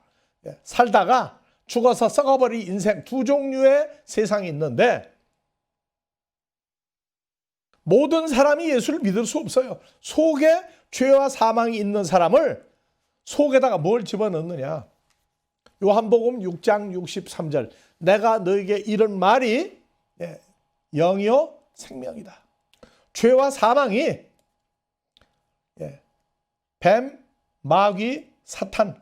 살다가 죽어서 썩어버린 인생, 두 종류의 세상이 있는데 모든 사람이 예수를 믿을 수 없어요. 속에 죄와 사망이 있는 사람을 속에다가 뭘 집어넣느냐? 요한복음 6장 63절. 내가 너에게 이런 말이 영이요 생명이다. 죄와 사망이 뱀, 마귀, 사탄,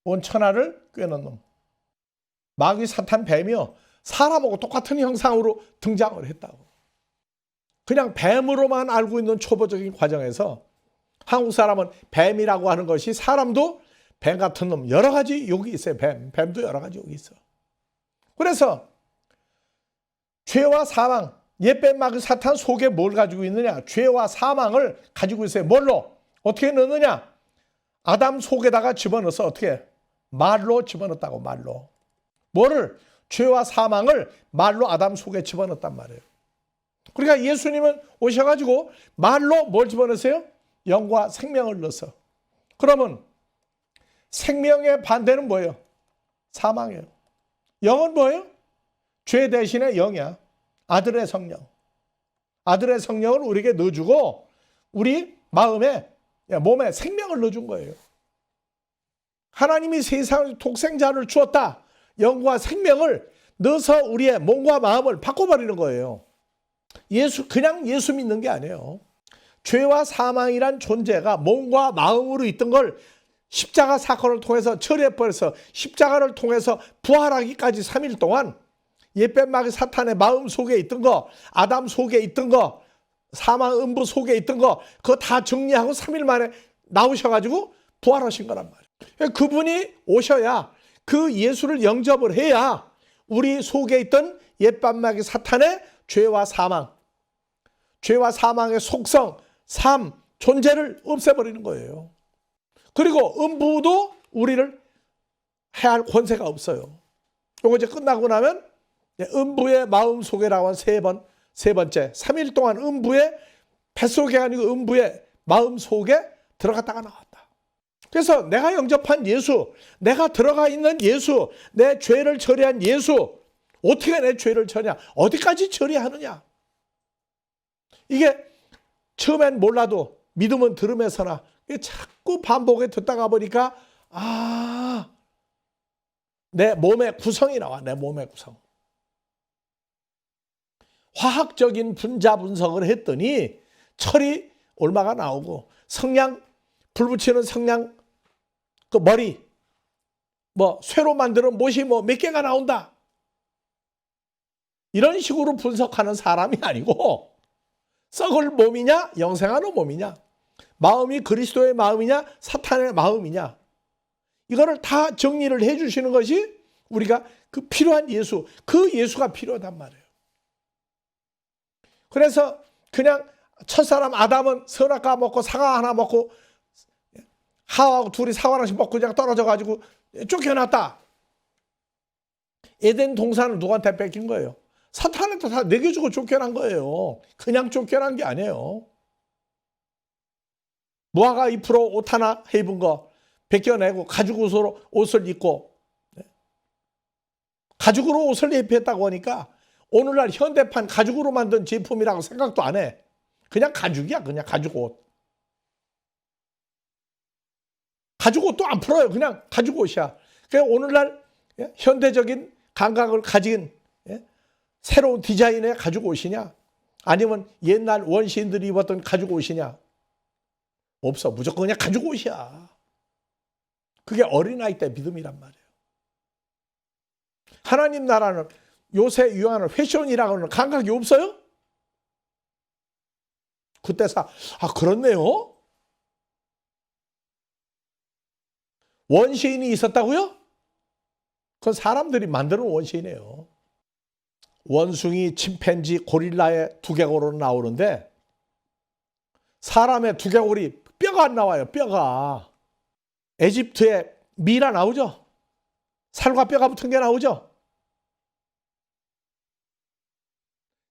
온 천하를 꿰는 놈. 마귀, 사탄, 뱀이요 사람하고 똑같은 형상으로 등장을 했다고. 그냥 뱀으로만 알고 있는 초보적인 과정에서 한국 사람은 뱀이라고 하는 것이 사람도 뱀 같은 놈 여러 가지 욕이 있어요. 뱀도 여러 가지 욕이 있어. 그래서 죄와 사망, 옛뱀 마귀 사탄 속에 뭘 가지고 있느냐? 죄와 사망을 가지고 있어요. 뭘로? 어떻게 넣느냐? 아담 속에다가 집어넣어서 어떻게? 말로 집어넣었다고. 말로. 뭐를? 죄와 사망을 말로 아담 속에 집어넣었단 말이에요. 그러니까 예수님은 오셔가지고 말로 뭘 집어넣으세요? 영과 생명을 넣어서. 그러면 생명의 반대는 뭐예요? 사망이에요. 영은 뭐예요? 죄 대신에 영이야. 아들의 성령. 아들의 성령을 우리에게 넣어주고 우리 마음에, 몸에 생명을 넣어준 거예요. 하나님이 세상에 독생자를 주었다. 영과 생명을 넣어서 우리의 몸과 마음을 바꿔버리는 거예요. 그냥 예수 믿는 게 아니에요. 죄와 사망이란 존재가 몸과 마음으로 있던 걸 십자가 사건을 통해서 처리해버려서 십자가를 통해서 부활하기까지 3일 동안 옛뱀 마귀 사탄의 마음 속에 있던 거, 아담 속에 있던 거, 사망 음부 속에 있던 거 그거 다 정리하고 3일 만에 나오셔가지고 부활하신 거란 말이에요. 그분이 오셔야 그 예수를 영접을 해야 우리 속에 있던 옛뱀 마귀 사탄의 죄와 사망, 죄와 사망의 속성, 삶, 존재를 없애버리는 거예요. 그리고 음부도 우리를 해할 권세가 없어요. 이거 이제 끝나고 나면 음부의 마음속에라고 한 세 번째 3일 동안 음부의 뱃속에 아니고 음부의 마음속에 들어갔다가 나왔다. 그래서 내가 영접한 예수, 내가 들어가 있는 예수, 내 죄를 처리한 예수, 어떻게 내 죄를 처리하냐? 어디까지 처리하느냐? 이게 처음엔 몰라도 믿음은 들음에서나 자꾸 반복해 듣다가 보니까 내 몸의 구성이 나와. 내 몸의 구성. 화학적인 분자 분석을 했더니 철이 얼마가 나오고 성냥, 불 붙이는 성냥 그 머리 쇠로 만드는 못이 몇 개가 나온다. 이런 식으로 분석하는 사람이 아니고 썩을 몸이냐 영생하는 몸이냐, 마음이 그리스도의 마음이냐 사탄의 마음이냐, 이거를 다 정리를 해 주시는 것이 우리가 그 필요한 예수, 그 예수가 필요하단 말이에요. 그래서 그냥 첫사람 아담은 선악과 먹고 사과 하나 먹고 하와하고 둘이 사과 하나씩 먹고 그냥 떨어져가지고 쫓겨났다. 에덴 동산을 누구한테 뺏긴 거예요? 사탄한테 다 내겨주고 쫓겨난 거예요. 그냥 쫓겨난 게 아니에요. 무화과 잎으로 옷 하나 해입은 거 벗겨내고 가죽옷으로 옷을 입고, 가죽으로 옷을 입혔다고 하니까 오늘날 현대판 가죽으로 만든 제품이라고 생각도 안 해. 그냥 가죽이야. 그냥 가죽옷. 가죽옷도 안 풀어요. 그냥 가죽옷이야. 그러니까 오늘날 현대적인 감각을 가진 새로운 디자인에 가지고 오시냐? 아니면 옛날 원시인들이 입었던 가지고 오시냐? 없어. 무조건 그냥 가지고 오시야. 그게 어린아이 때 믿음이란 말이에요. 하나님 나라는 요새 유행하는 패션이라고 하는 감각이 없어요? 그때 그렇네요? 원시인이 있었다고요? 그건 사람들이 만드는 원시인이에요. 원숭이, 침팬지, 고릴라의 두개골은 나오는데 사람의 두개골이 뼈가 안 나와요. 뼈가. 에집트에 미라 나오죠? 살과 뼈가 붙은 게 나오죠?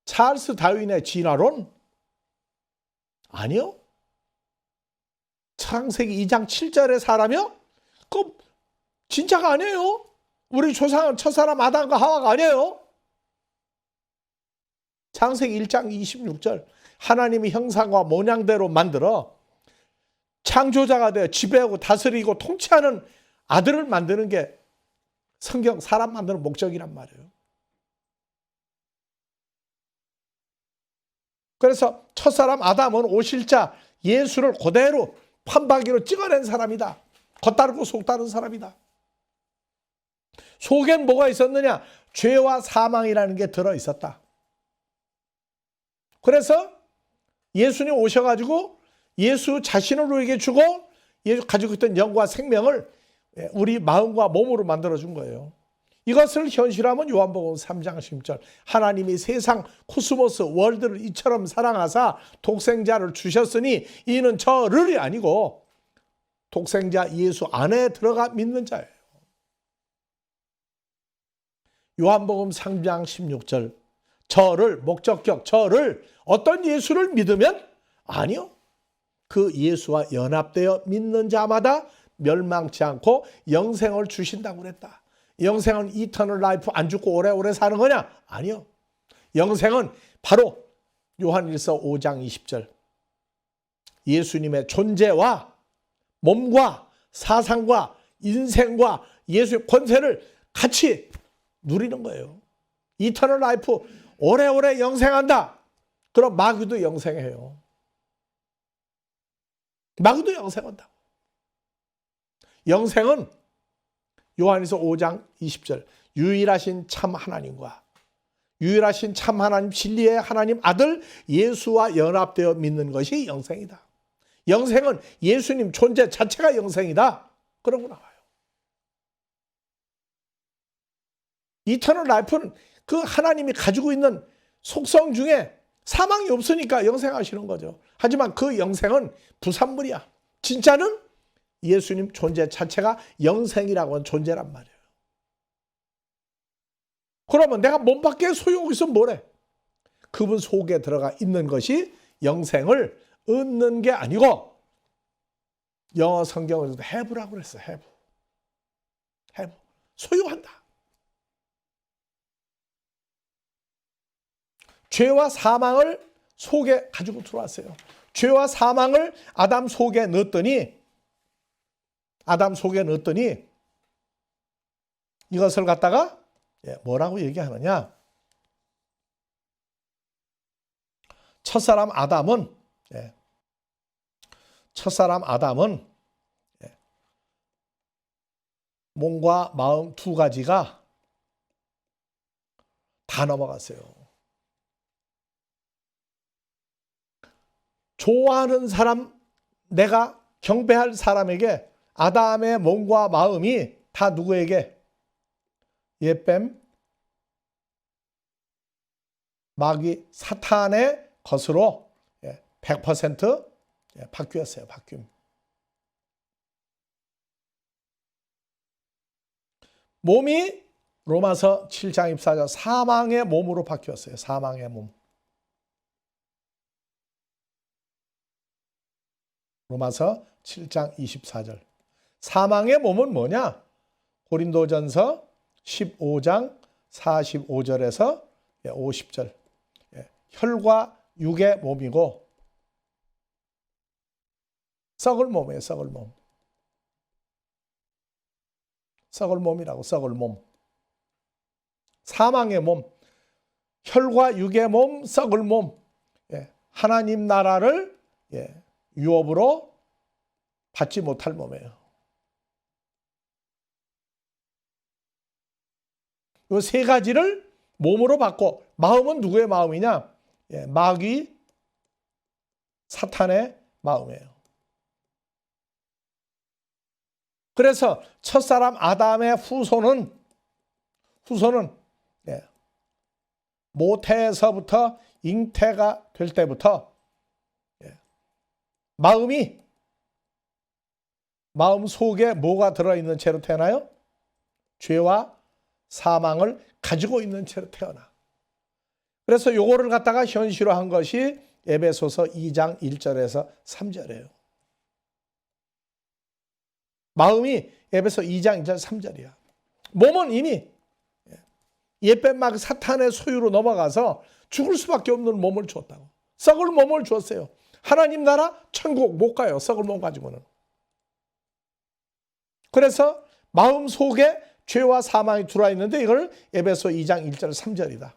찰스 다윈의 진화론? 아니요. 창세기 2장 7절의 사람이요? 그 진짜가 아니에요. 우리 조상 첫사람 아담과 하와가 아니에요. 창세기 1장 26절 하나님이 형상과 모양대로 만들어 창조자가 되어 지배하고 다스리고 통치하는 아들을 만드는 게 성경 사람 만드는 목적이란 말이에요. 그래서 첫사람 아담은 오실자 예수를 그대로 판박이로 찍어낸 사람이다. 겉다르고 속다른 사람이다. 속엔 뭐가 있었느냐? 죄와 사망이라는 게 들어있었다. 그래서 예수님 오셔가지고 예수 자신을 우리에게 주고 예수 가지고 있던 영과 생명을 우리 마음과 몸으로 만들어준 거예요. 이것을 현실하면 요한복음 3장 10절 하나님이 세상 코스모스 월드를 이처럼 사랑하사 독생자를 주셨으니 이는 저를이 아니고 독생자 예수 안에 들어가 믿는 자예요. 요한복음 3장 16절 저를 목적격 저를 어떤 예수를 믿으면 아니요. 그 예수와 연합되어 믿는 자마다 멸망치 않고 영생을 주신다고 그랬다. 영생은 이터널 라이프 안 죽고 오래오래 사는 거냐? 아니요. 영생은 바로 요한일서 5장 20절 예수님의 존재와 몸과 사상과 인생과 예수의 권세를 같이 누리는 거예요. 이터널 라이프 오래오래 영생한다. 그럼 마귀도 영생해요. 마귀도 영생한다. 영생은 요한일서 5장 20절 유일하신 참 하나님과 유일하신 참 하나님 진리의 하나님 아들 예수와 연합되어 믿는 것이 영생이다. 영생은 예수님 존재 자체가 영생이다. 그러고 나와요. 이터널 라이프는 그 하나님이 가지고 있는 속성 중에 사망이 없으니까 영생하시는 거죠. 하지만 그 영생은 부산물이야. 진짜는 예수님 존재 자체가 영생이라고 하는 존재란 말이에요. 그러면 내가 몸 밖에 소유하고 있으면 뭐래? 그분 속에 들어가 있는 것이 영생을 얻는 게 아니고 영어 성경에서도 have라고 그랬어요. have. 소유한다. 죄와 사망을 속에 가지고 들어왔어요. 죄와 사망을 아담 속에 넣었더니 이것을 갖다가 뭐라고 얘기하느냐? 첫사람 아담은 몸과 마음 두 가지가 다 넘어갔어요. 좋아하는 사람, 내가 경배할 사람에게 아담의 몸과 마음이 다 누구에게? 예뱀, 마귀, 사탄의 것으로 100% 바뀌었어요. 바뀜. 몸이 로마서 7장 24절 사망의 몸으로 바뀌었어요. 사망의 몸. 로마서 7장 24절. 사망의 몸은 뭐냐? 고린도전서 15장 45절에서 50절. 혈과 육의 몸이고 썩을 몸이에요. 썩을 몸. 썩을 몸이라고 썩을 몸. 사망의 몸. 혈과 육의 몸, 썩을 몸, 하나님 나라를 유업으로 받지 못할 몸이에요. 이 세 가지를 몸으로 받고, 마음은 누구의 마음이냐? 마귀 사탄의 마음이에요. 그래서 첫사람 아담의 후손은 모태에서부터 잉태가 될 때부터 마음 속에 뭐가 들어있는 채로 태어나요? 죄와 사망을 가지고 있는 채로 태어나. 그래서 요거를 갖다가 현실화한 것이 에베소서 2장 1절에서 3절이에요. 마음이 에베소 2장 1절 3절이야. 몸은 이미 옛뱀막 사탄의 소유로 넘어가서 죽을 수밖에 없는 몸을 주었다고. 썩을 몸을 주었어요. 하나님 나라 천국 못 가요. 썩을 몸 가지고는. 그래서 마음 속에 죄와 사망이 들어와 있는데 이걸 에베소 2장 1절 3절이다.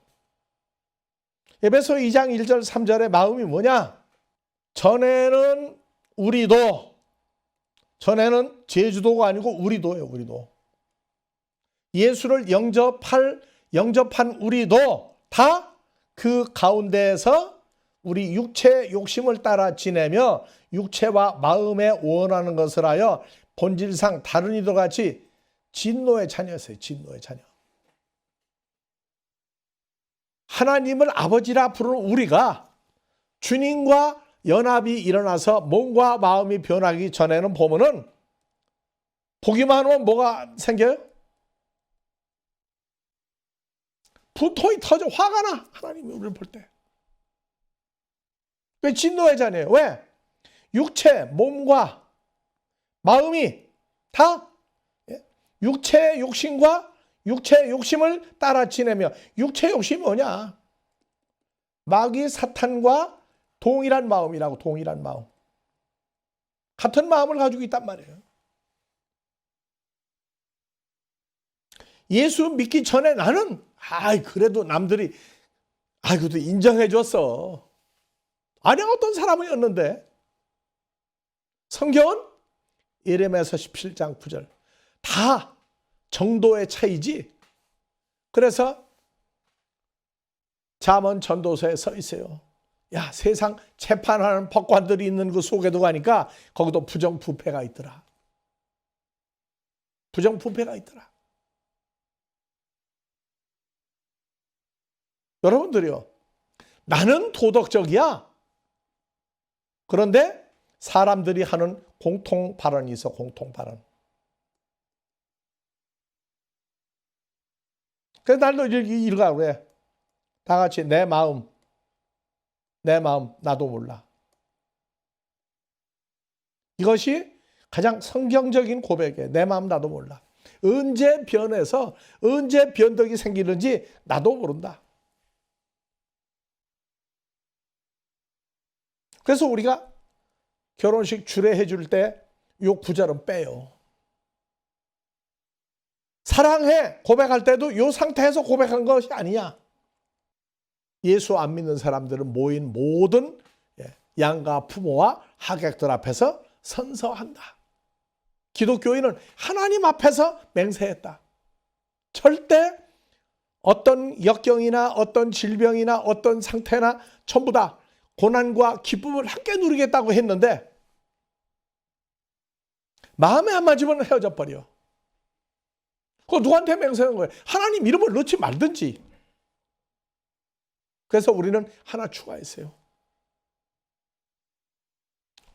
에베소 2장 1절 3절의 마음이 뭐냐? 전에는 제주도가 아니고 우리도예요. 우리도. 예수를 영접한 우리도 다 그 가운데에서 우리 육체의 욕심을 따라 지내며 육체와 마음에 원하는 것을 하여 본질상 다른 이도 같이 진노의 자녀였어요. 진노의 자녀. 하나님을 아버지라 부르는 우리가 주님과 연합이 일어나서 몸과 마음이 변하기 전에는 보면은 보기만 하면 뭐가 생겨요? 분통이 터져. 화가 나. 하나님이 우리를 볼 때. 왜 진노의 자녀예요? 왜? 육체, 몸과 마음이 다 육체의 욕심과 육체의 욕심을 따라 지내며, 육체의 욕심이 뭐냐? 마귀 사탄과 동일한 마음이라고. 동일한 마음. 같은 마음을 가지고 있단 말이에요. 예수 믿기 전에 나는 그래도 남들이 그래도 인정해 줬어. 아니 어떤 사람이었는데. 성경은 예레미야서 17장 9절 다 정도의 차이지. 그래서 잠언 전도서에 써 있어요. 야, 세상 재판하는 법관들이 있는 그 속에도 가니까 거기도 부정부패가 있더라. 부정부패가 있더라. 여러분들이요, 나는 도덕적이야. 그런데 사람들이 하는 공통 발언이 있어. 공통 발언. 그래서 나도 읽으라고 그래. 다 같이 내 마음 나도 몰라. 이것이 가장 성경적인 고백이에요. 내 마음 나도 몰라. 언제 변해서 언제 변덕이 생기는지 나도 모른다. 그래서 우리가 결혼식 주례해 줄 때 이 구절은 빼요. 사랑해 고백할 때도 이 상태에서 고백한 것이 아니야. 예수 안 믿는 사람들은 모인 모든 양가 부모와 하객들 앞에서 선서한다. 기독교인은 하나님 앞에서 맹세했다. 절대 어떤 역경이나 어떤 질병이나 어떤 상태나 전부 다 고난과 기쁨을 함께 누리겠다고 했는데 마음에 안 맞으면 헤어져 버려. 그거 누구한테 맹세한 거예요? 하나님 이름을 넣지 말든지. 그래서 우리는 하나 추가했어요.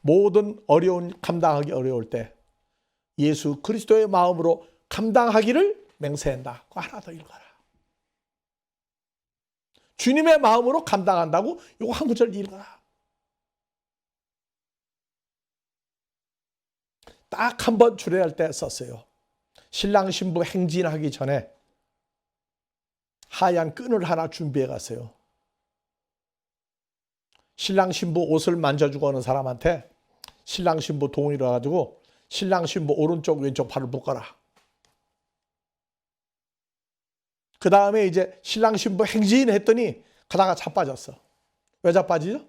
모든 감당하기 어려울 때 예수 그리스도의 마음으로 감당하기를 맹세한다. 그거 하나 더 읽어라. 주님의 마음으로 감당한다고 이거 한 구절 읽어라. 딱 한 번 주례할 때 썼어요. 신랑 신부 행진하기 전에 하얀 끈을 하나 준비해 갔어요. 신랑 신부 옷을 만져주고 오는 사람한테 신랑 신부 동의를 해가지고 신랑 신부 오른쪽 왼쪽 발을 묶어라. 그 다음에 이제 신랑 신부 행진 했더니 가다가 자빠졌어. 왜 자빠지죠?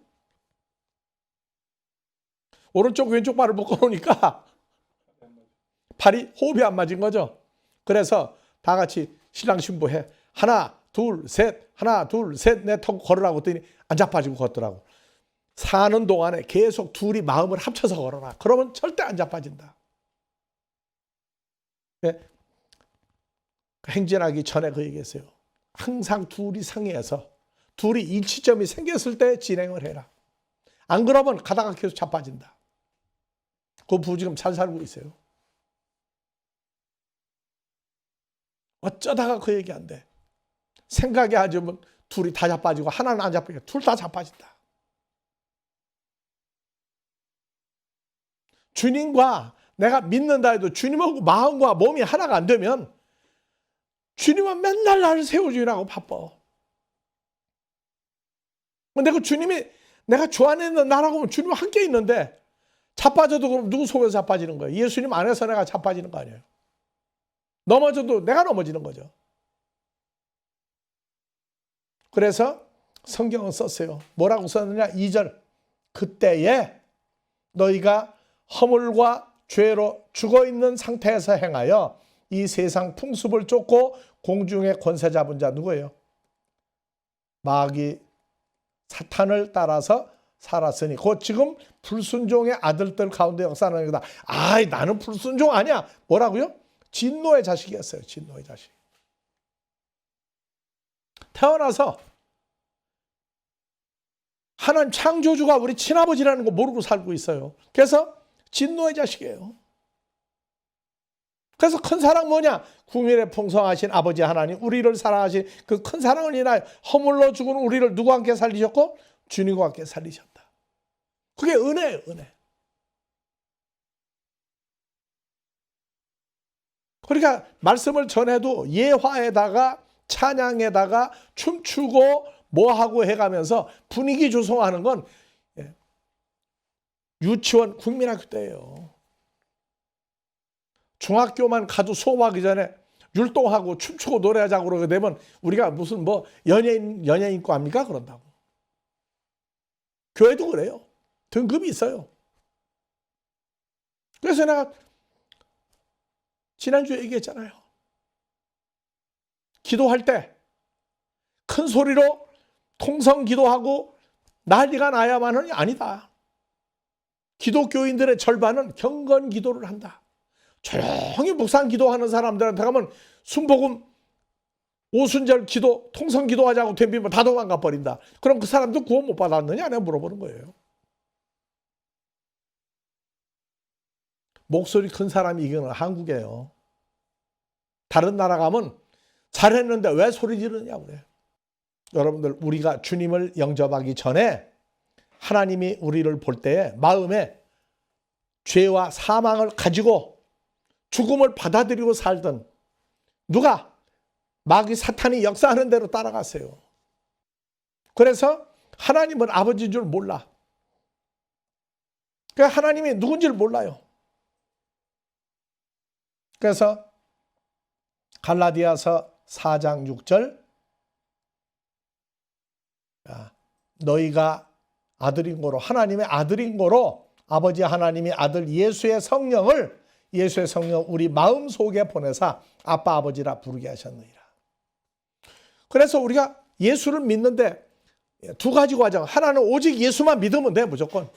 오른쪽 왼쪽 발을 묶어놓으니까 발이 호흡이 안 맞은 거죠. 그래서 다 같이 신랑 신부 해. 하나 둘 셋 하나 둘 셋 넷 하고 걸으라고 했더니 안 자빠지고 걷더라고. 사는 동안에 계속 둘이 마음을 합쳐서 걸어라. 그러면 절대 안 자빠진다. 네? 행진하기 전에 그 얘기했어요. 항상 둘이 상의해서 둘이 일치점이 생겼을 때 진행을 해라. 안 그러면 가다가 계속 자빠진다. 그 부부 지금 잘 살고 있어요. 어쩌다가 그 얘기 안 돼. 생각이 하자면 둘이 다 자빠지고 하나는 안 자빠지고 둘 다 자빠진다. 주님과 내가 믿는다 해도 주님하고 마음과 몸이 하나가 안 되면 주님은 맨날 나를 세워주라고 바빠. 근데 그 주님이 내가 주 안에 있는 나라고 하면 주님과 함께 있는데 자빠져도 그럼 누구 속에서 자빠지는 거예요? 예수님 안에서 내가 자빠지는 거 아니에요? 넘어져도 내가 넘어지는 거죠. 그래서 성경은 썼어요. 뭐라고 썼느냐? 2절. 그때에 너희가 허물과 죄로 죽어있는 상태에서 행하여 이 세상 풍습을 쫓고 공중의 권세 잡은 자 누구예요? 마귀 사탄을 따라서 살았으니 곧 지금 불순종의 아들들 가운데 역사하는 거다. 아이 나는 불순종 아니야. 뭐라고요? 진노의 자식이었어요. 진노의 자식. 태어나서 하나님 창조주가 우리 친아버지라는 거 모르고 살고 있어요. 그래서 진노의 자식이에요. 그래서 큰 사랑 뭐냐? 국민의 풍성하신 아버지 하나님 우리를 사랑하신 그 큰 사랑을 인하여 허물로 죽은 우리를 누구와 함께 살리셨고? 주님과 함께 살리셨다. 그게 은혜예요. 은혜. 그러니까 말씀을 전해도 예화에다가 찬양에다가 춤추고 뭐하고 해가면서 분위기 조성하는 건 유치원 국민학교 때예요. 중학교만 가도 수업하기 전에 율동하고 춤추고 노래하자고 그러게 되면 우리가 무슨 뭐 연예인과 합니까? 그런다고. 교회도 그래요. 등급이 있어요. 그래서 내가 지난주에 얘기했잖아요. 기도할 때 큰 소리로 통성 기도하고 난리가 나야만은 아니다. 기독교인들의 절반은 경건 기도를 한다. 조용히 묵상 기도하는 사람들한테 가면 순복음 오순절 기도 통성 기도하자고 덤비면 다 도망가 버린다. 그럼 그 사람도 구원 못 받았느냐? 내가 물어보는 거예요. 목소리 큰 사람이 이기는 한국이에요. 다른 나라 가면 잘했는데 왜 소리 지르냐고 그래요. 여러분들 우리가 주님을 영접하기 전에 하나님이 우리를 볼 때에 마음에 죄와 사망을 가지고 죽음을 받아들이고 살던 누가? 마귀 사탄이 역사하는 대로 따라갔어요. 그래서 하나님은 아버지인 줄 몰라. 그러니까 하나님이 누군지를 몰라요. 그래서 갈라디아서 4장 6절 너희가 아들인 거로 하나님의 아들인 거로 아버지 하나님이 아들 예수의 성령 우리 마음속에 보내사 아빠 아버지라 부르게 하셨느니라. 그래서 우리가 예수를 믿는데 두 가지 과정. 하나는 오직 예수만 믿으면 돼. 무조건.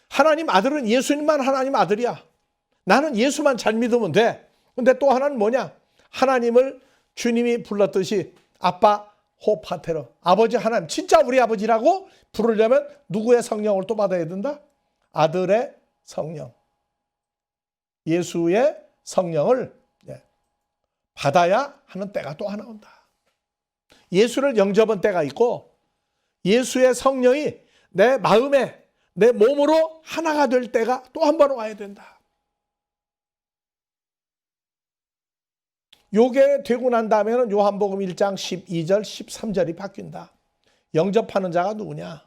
하나님 아들은 예수님만 하나님 아들이야. 나는 예수만 잘 믿으면 돼. 근데 또 하나는 뭐냐? 하나님을 주님이 불렀듯이 아빠 호파테러 아버지 하나님 진짜 우리 아버지라고 부르려면 누구의 성령을 또 받아야 된다? 아들의 성령. 예수의 성령을 받아야 하는 때가 또 하나 온다. 예수를 영접한 때가 있고 예수의 성령이 내 마음에 내 몸으로 하나가 될 때가 또 한 번 와야 된다. 요게 되고 난 다음에는 요한복음 1장 12절 13절이 바뀐다. 영접하는 자가 누구냐?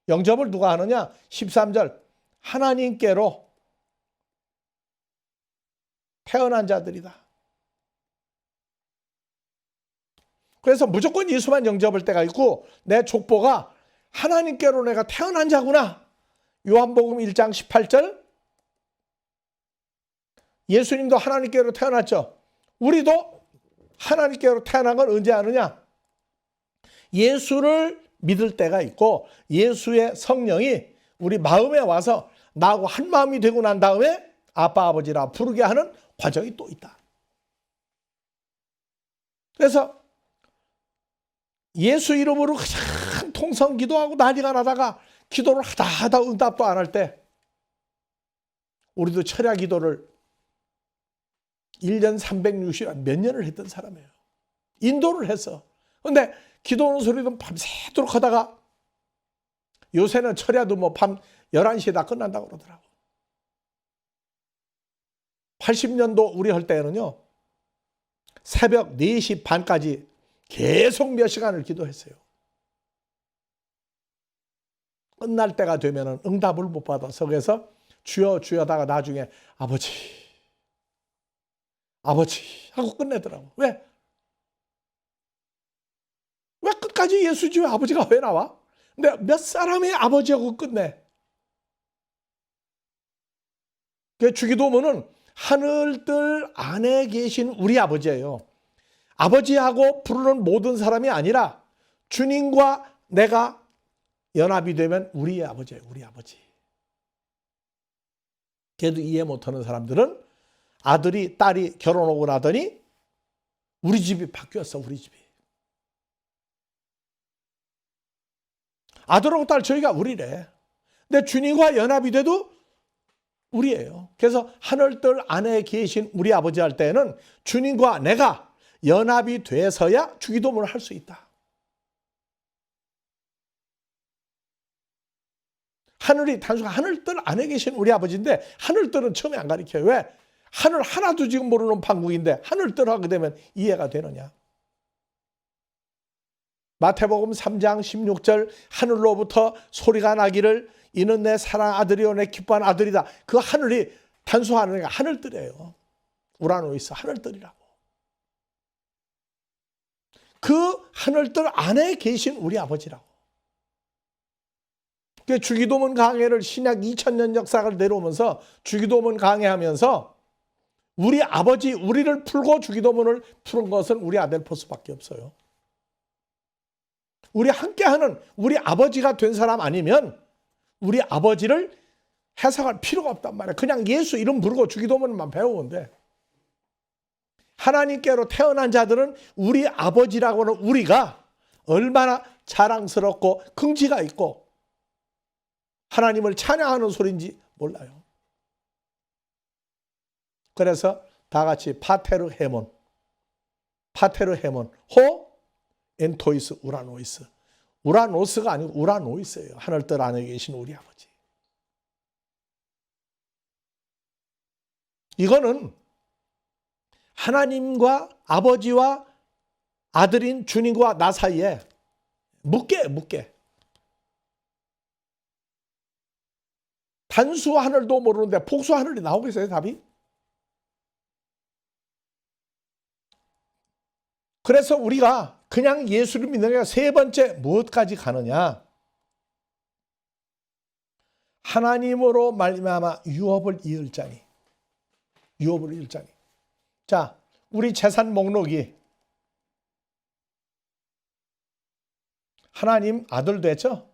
영접을 누가 하느냐? 13절 하나님께로 태어난 자들이다. 그래서 무조건 예수만 영접할 때가 있고 내 족보가 하나님께로 내가 태어난 자구나. 요한복음 1장 18절 예수님도 하나님께로 태어났죠. 우리도 하나님께로 태어난 건 언제 아느냐? 예수를 믿을 때가 있고 예수의 성령이 우리 마음에 와서 나하고 한 마음이 되고 난 다음에 아빠 아버지라 부르게 하는 과정이 또 있다. 그래서 예수 이름으로 그냥 통성 기도하고 난리가 나다가 기도를 하다 응답도 안 할 때 우리도 철야 기도를 1년 360일 몇 년을 했던 사람이에요. 인도를 해서. 그런데 기도하는 소리도 밤새도록 하다가 요새는 철야도 뭐 밤 11시에 다 끝난다고 그러더라고. 80년도 우리 할 때는요. 새벽 4시 반까지 계속 몇 시간을 기도했어요. 끝날 때가 되면 응답을 못 받아서 그래서 주여 주여다가 나중에 아버지 하고 끝내더라고. 왜 끝까지 예수 주여 아버지가 왜 나와? 근데 몇 사람이 아버지하고 끝내. 그 주기도문은 하늘들 안에 계신 우리 아버지예요. 아버지하고 부르는 모든 사람이 아니라 주님과 내가 연합이 되면 우리의 아버지예요. 우리 아버지. 걔도 이해 못하는 사람들은 아들이 딸이 결혼하고 나더니 우리 집이 바뀌었어. 우리 집이. 아들하고 딸 저희가 우리래. 근데 주님과 연합이 돼도 우리예요. 그래서 하늘들 안에 계신 우리 아버지 할 때는 주님과 내가 연합이 돼서야 주기도문을 할 수 있다. 하늘이 단순히 하늘들 안에 계신 우리 아버지인데 하늘들은 처음에 안 가르쳐요. 왜? 하늘 하나도 지금 모르는 판국인데 하늘들 하게 되면 이해가 되느냐. 마태복음 3장 16절 하늘로부터 소리가 나기를 이는 내 사랑 아들이요 내 기뻐하는 아들이다. 그 하늘이 단수하는 게 하늘들이에요. 우라노이스 하늘들이라고. 그 하늘들 안에 계신 우리 아버지라고. 주기도문 강해를 신약 2000년 역사를 내려오면서 주기도문 강해하면서 우리 아버지 우리를 풀고 주기도문을 푸는 것은 우리 아델포스밖에 없어요. 우리 함께하는 우리 아버지가 된 사람 아니면 우리 아버지를 해석할 필요가 없단 말이에요. 그냥 예수 이름 부르고 주기도문만 배우면 돼. 하나님께로 태어난 자들은 우리 아버지라고는 우리가 얼마나 자랑스럽고 긍지가 있고 하나님을 찬양하는 소리인지 몰라요. 그래서 다 같이 파테르 헤몬 호 엔토이스 우라노이스. 우라노스가 아니고 우라노이스예요. 하늘들 안에 계신 우리 아버지. 이거는 하나님과 아버지와 아들인 주님과 나 사이에 묻게. 단수 하늘도 모르는데 복수 하늘이 나오겠어요, 답이? 그래서 우리가 그냥 예수를 믿는 게 세 번째 무엇까지 가느냐? 하나님으로 말미암아 유업을 이을 자니. 자, 우리 재산 목록이 하나님 아들 되죠?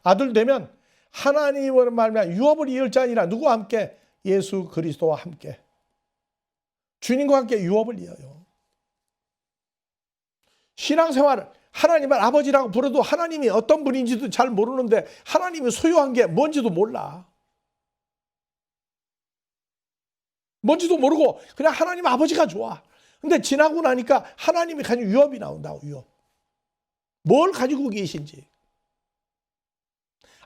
아들 되면 하나님으로 말미암아 유업을 이을 자니라. 누구와 함께? 예수 그리스도와 함께. 주님과 함께 유업을 이어요. 신앙생활을 하나님을 아버지라고 부르도 하나님이 어떤 분인지도 잘 모르는데 하나님이 소유한 게 뭔지도 몰라. 뭔지도 모르고 그냥 하나님 아버지가 좋아. 근데 지나고 나니까 하나님이 가진 유업이 나온다고. 유업. 뭘 가지고 계신지.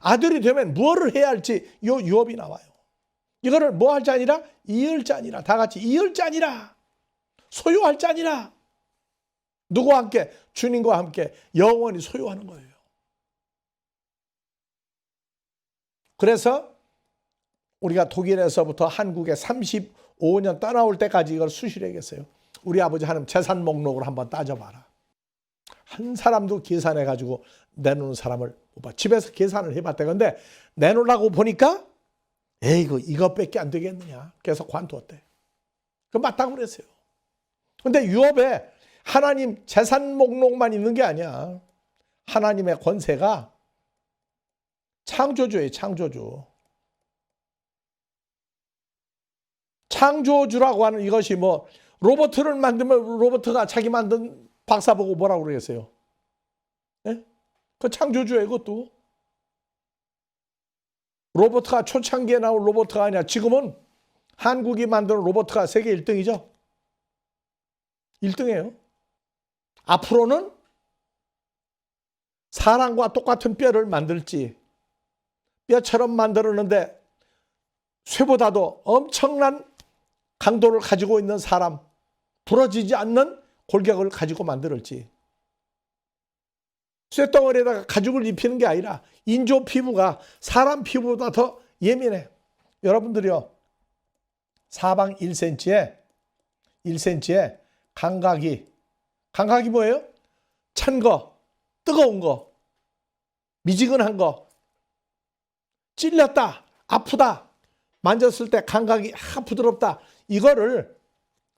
아들이 되면 무엇을 해야 할지 요 유업이 나와요. 이거를 뭐 할 자니라? 이을 자니라. 다 같이 이을 자니라. 소유할 자니라. 누구와 함께? 주님과 함께 영원히 소유하는 거예요. 그래서 우리가 독일에서부터 한국에 35년 떠나올 때까지 이걸 수시로 했어요. 우리 아버지 하나님 재산 목록을 한번 따져봐라. 한 사람도 계산해가지고 내놓는 사람을 못 봐. 집에서 계산을 해봤대. 근데 내놓으려고 보니까 에이구 이것밖에 안 되겠느냐. 그래서 관두었대. 그 맞다고 그랬어요. 근데 유업에 하나님 재산 목록만 있는 게 아니야. 하나님의 권세가 창조주예요. 창조주. 창조주라고 하는 이것이 뭐 로봇을 만들면 로봇가 자기 만든 박사 보고 뭐라고 그러겠어요? 예? 그 창조주예요. 그것도. 로봇가 초창기에 나온 로봇가 아니야. 지금은 한국이 만든 로봇가 세계 1등이죠. 1등이에요. 앞으로는 사람과 똑같은 뼈를 만들지 뼈처럼 만들었는데 쇠보다도 엄청난 강도를 가지고 있는 사람, 부러지지 않는 골격을 가지고 만들었지. 쇠덩어리에다가 가죽을 입히는 게 아니라 인조 피부가 사람 피부보다 더 예민해. 여러분들이요. 사방 1cm에 감각이 뭐예요? 찬 거, 뜨거운 거, 미지근한 거, 찔렸다, 아프다, 만졌을 때 감각이 부드럽다. 이거를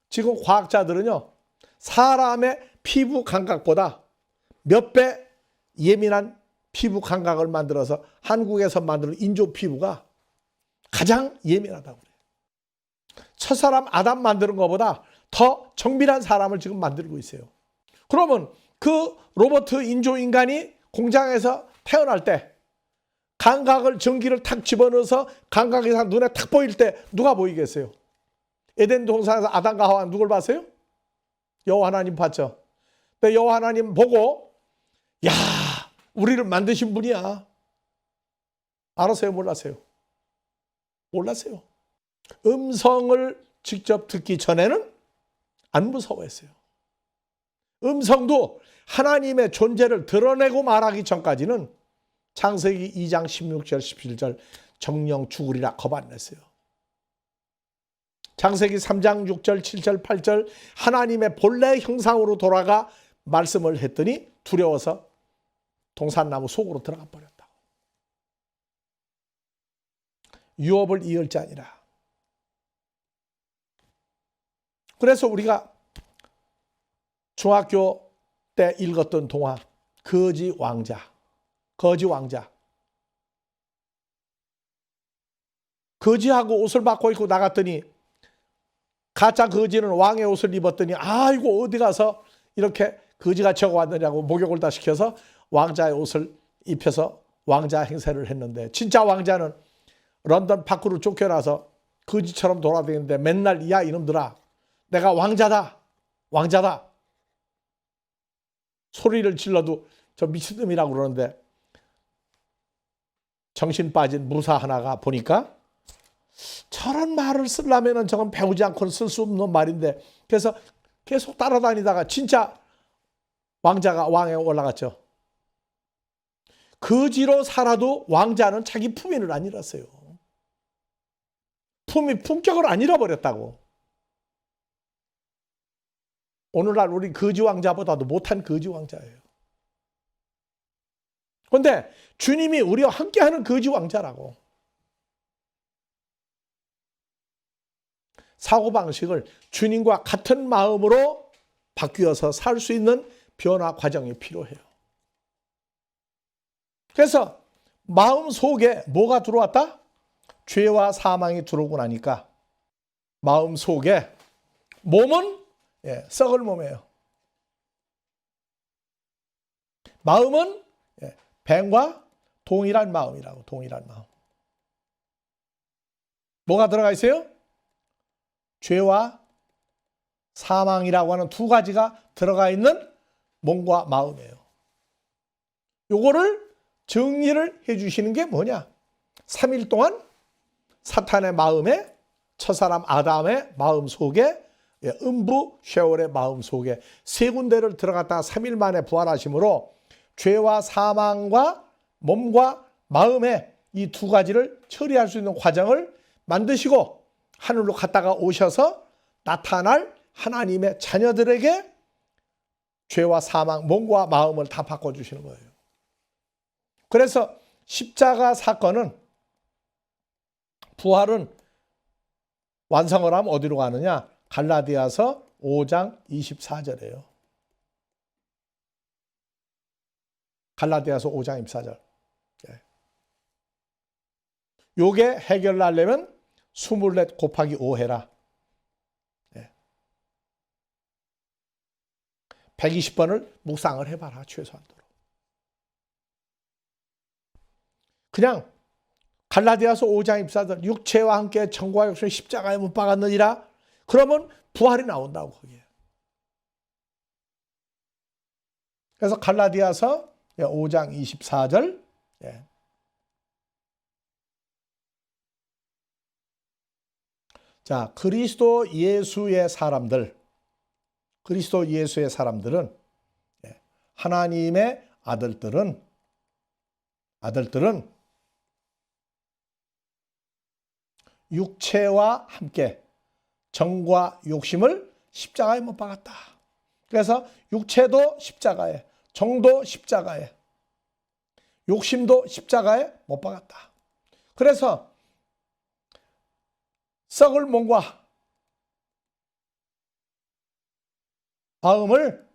지금 과학자들은요. 사람의 피부 감각보다 몇 배 예민한 피부 감각을 만들어서 한국에서 만드는 인조 피부가 가장 예민하다고 그래요. 첫사람 아담 만드는 것보다 더 정밀한 사람을 지금 만들고 있어요. 그러면 그 로봇 인조인간이 공장에서 태어날 때 감각을 전기를 탁 집어넣어서 감각이 눈에 탁 보일 때 누가 보이겠어요? 에덴 동산에서 아담과 하와 누굴 봤어요? 여호와 하나님 봤죠. 근데 여호와 하나님 보고 야 우리를 만드신 분이야. 알았어요? 몰랐어요? 몰랐어요. 음성을 직접 듣기 전에는 안 무서워했어요. 음성도 하나님의 존재를 드러내고 말하기 전까지는 창세기 2장 16절 17절 정령 죽으리라 겁 안 냈어요. 창세기 3장 6절 7절 8절 하나님의 본래 형상으로 돌아가 말씀을 했더니 두려워서 동산나무 속으로 들어가 버렸다고. 유업을 이을 자 아니라. 그래서 우리가 중학교 때 읽었던 동화 거지 왕자. 거지하고 옷을 바꿔 입고 나갔더니 가짜 거지는 왕의 옷을 입었더니 아이고 어디 가서 이렇게 거지가 저거 왔느냐고 목욕을 다 시켜서 왕자의 옷을 입혀서 왕자 행세를 했는데 진짜 왕자는 런던 밖으로 쫓겨나서 거지처럼 돌아다니는데 맨날 야 이놈들아 내가 왕자다 소리를 질러도 저 미친놈이라고 그러는데 정신 빠진 무사 하나가 보니까 저런 말을 쓰려면 저건 배우지 않고는 쓸 수 없는 말인데 그래서 계속 따라다니다가 진짜 왕자가 왕에 올라갔죠. 거지로 살아도 왕자는 자기 품위를 안 잃었어요. 품격을 안 잃어버렸다고. 오늘날 우리 거지 왕자보다도 못한 거지 왕자예요. 그런데 주님이 우리와 함께하는 거지 왕자라고. 사고방식을 주님과 같은 마음으로 바뀌어서 살 수 있는 변화 과정이 필요해요. 그래서 마음 속에 뭐가 들어왔다? 죄와 사망이 들어오고 나니까 마음 속에 몸은 썩을 몸이에요. 마음은 뱀과 동일한 마음이라고. 동일한 마음. 뭐가 들어가 있어요? 죄와 사망이라고 하는 두 가지가 들어가 있는 몸과 마음이에요. 요거를 정리를 해주시는 게 뭐냐? 3일 동안 사탄의 마음에 첫사람 아담의 마음 속에 음부 쉐올의 마음 속에 세 군데를 들어갔다가 3일 만에 부활하심으로 죄와 사망과 몸과 마음의 이 두 가지를 처리할 수 있는 과정을 만드시고 하늘로 갔다가 오셔서 나타날 하나님의 자녀들에게 죄와 사망, 몸과 마음을 다 바꿔주시는 거예요. 그래서 십자가 사건은, 부활은 완성을 하면 어디로 가느냐? 갈라디아서 5장 24절이에요. 갈라디아서 5장 24절. 요게 해결하려면 24 곱하기 5 해라. 120번을 묵상을 해봐라, 최소한도로. 그냥 갈라디아서 5장 24절, 육체와 함께 정과 욕심을 십자가에 못 박았느니라. 그러면 부활이 나온다고, 거기에. 그래서 갈라디아서 5장 24절. 자, 그리스도 예수의 사람들은, 하나님의 아들들은 육체와 함께 정과 욕심을 십자가에 못 박았다. 그래서 육체도 십자가에, 정도 십자가에, 욕심도 십자가에 못 박았다. 그래서 썩을 몸과 마음을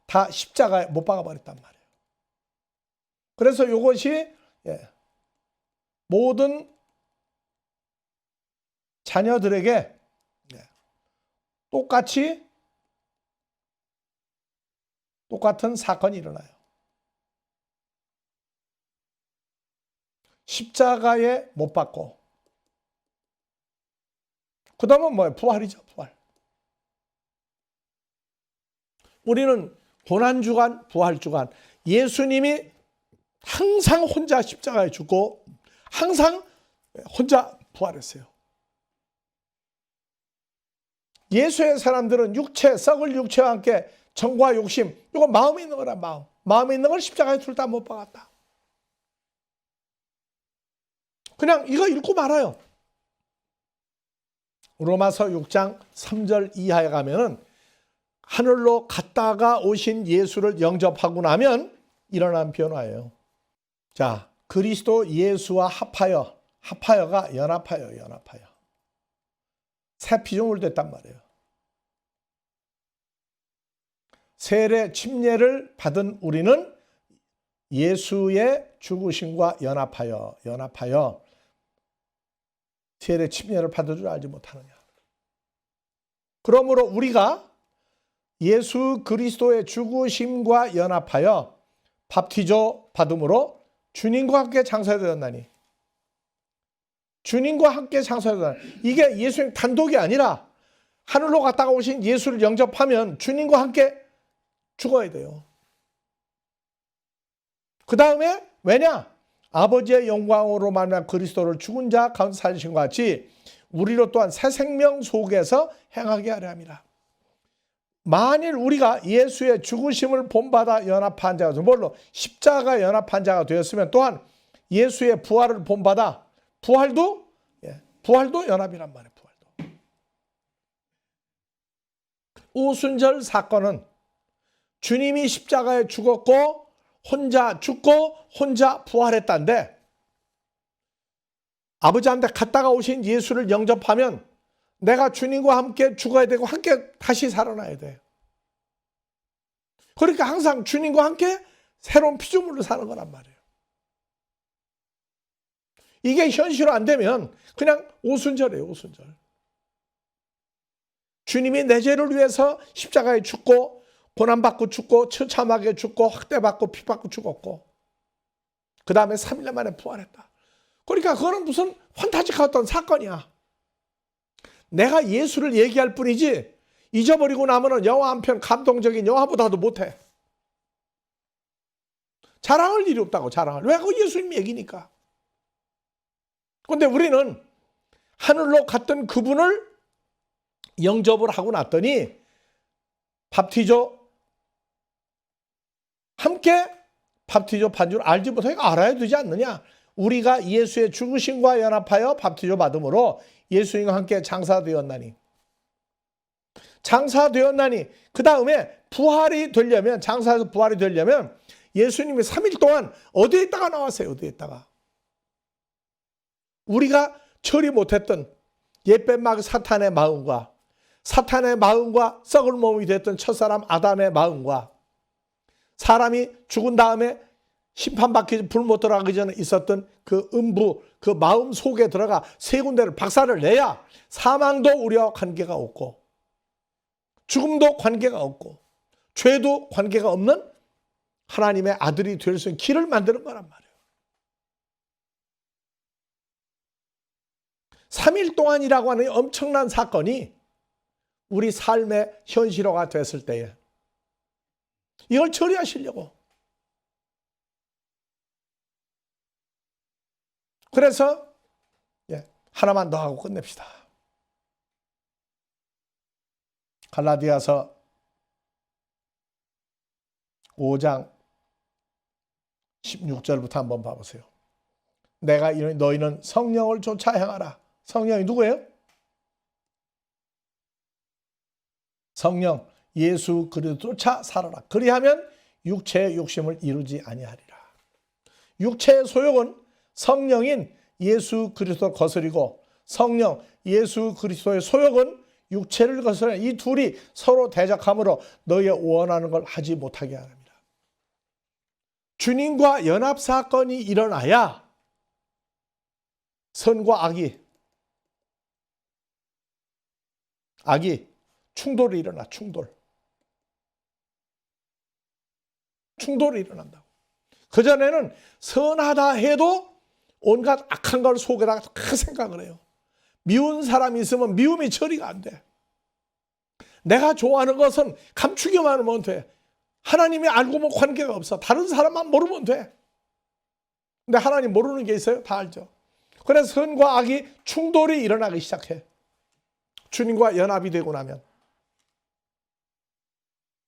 다 십자가에 못 박아버렸단 말이에요. 그래서 이것이 모든 자녀들에게 똑같은 사건이 일어나요. 십자가에 못 박고, 그 다음은 뭐예요? 부활이죠, 부활. 우리는 고난주간, 부활주간, 예수님이 항상 혼자 십자가에 죽고 항상 혼자 부활했어요. 예수의 사람들은 썩을 육체와 함께 정과 욕심, 이거 마음에 있는 거라, 마음에 있는 걸 십자가에 둘 다 못 박았다. 그냥 이거 읽고 말아요. 로마서 6장 3절 이하에 가면은 하늘로 갔다가 오신 예수를 영접하고 나면 일어난 변화예요. 자, 그리스도 예수와 합하여가 연합하여. 새 피조물 됐단 말이에요. 세례 침례를 받은 우리는 예수의 죽으심과 연합하여 세례 침례를 받을 줄 알지 못하느냐. 그러므로 우리가 예수 그리스도의 죽으심과 연합하여 밥티조 받음으로 주님과 함께 장사되었나니. 주님과 함께 장사되었나니. 이게 예수님 단독이 아니라 하늘로 갔다가 오신 예수를 영접하면 주님과 함께 죽어야 돼요. 그 다음에 왜냐? 아버지의 영광으로 말미암아 그리스도를 죽은 자 가운데 살리신 것 같이 우리로 또한 새 생명 속에서 행하게 하려 함이라. 만일 우리가 예수의 죽으심을 본받아 연합한 자가 되면, 뭘로? 십자가 연합한 자가 되었으면 또한 예수의 부활을 본받아, 부활도 연합이란 말이에요. 부활도. 오순절 사건은 주님이 십자가에 죽었고 혼자 죽고 혼자 부활했다는데, 아버지한테 갔다가 오신 예수를 영접하면 내가 주님과 함께 죽어야 되고 함께 다시 살아나야 돼. 그러니까 항상 주님과 함께 새로운 피조물로 사는 거란 말이에요. 이게 현실화 안 되면 그냥 오순절이에요, 오순절. 주님이 내 죄를 위해서 십자가에 죽고 고난받고 죽고 처참하게 죽고 학대받고 핍받고 죽었고 그 다음에 3일 만에 부활했다. 그러니까 그거는 무슨 판타지카 어떤 사건이야. 내가 예수를 얘기할 뿐이지 잊어버리고 나면은 영화 한 편 감동적인 영화보다도 못해. 자랑할 일이 없다고, 자랑할. 왜? 그 예수님 얘기니까. 그런데 우리는 하늘로 갔던 그분을 영접을 하고 났더니 밥티조 함께 밥티조 받은 줄 알지 못하니까 알아야 되지 않느냐. 우리가 예수의 죽으심과 연합하여 밥티조 받음으로 예수님과 함께 장사되었나니. 장사되었나니 그 다음에 부활이 되려면 장사에서 부활이 되려면 예수님이 3일 동안 어디에 있다가 나왔어요. 어디에 있다가. 우리가 처리 못했던 옛뱀막 사탄의 마음과 썩을 몸이 됐던 첫사람 아담의 마음과 사람이 죽은 다음에 심판받기 불 못 들어가기 전에 있었던 그 음부 그 마음 속에 들어가 세 군데를 박살을 내야 사망도 우리와 관계가 없고 죽음도 관계가 없고 죄도 관계가 없는 하나님의 아들이 될 수 있는 길을 만드는 거란 말이에요. 3일 동안이라고 하는 엄청난 사건이 우리 삶의 현실화가 됐을 때에 이걸 처리하시려고. 그래서 하나만 더 하고 끝냅시다. 갈라디아서 5장 16절부터 한번 봐보세요. 내가 이르니 너희는 성령을 쫓아 행하라. 성령이 누구예요? 성령 예수 그리스도 쫓아 살아라. 그리하면 육체의 욕심을 이루지 아니하리라. 육체의 소욕은 성령인 예수 그리스도를 거스리고 성령 예수 그리스도의 소욕은 육체를 거스려 이 둘이 서로 대적함으로 너희의 원하는 걸 하지 못하게 합니다. 주님과 연합 사건이 일어나야 선과 악이 충돌이 일어나. 충돌이 일어난다고. 그전에는 선하다 해도 온갖 악한 걸 속에다가 다 생각을 해요. 미운 사람이 있으면 미움이 처리가 안 돼. 내가 좋아하는 것은 감추기만 하면 돼. 하나님이 알고 보면 관계가 없어. 다른 사람만 모르면 돼. 근데 하나님 모르는 게 있어요? 다 알죠. 그래서 선과 악이 충돌이 일어나기 시작해. 주님과 연합이 되고 나면.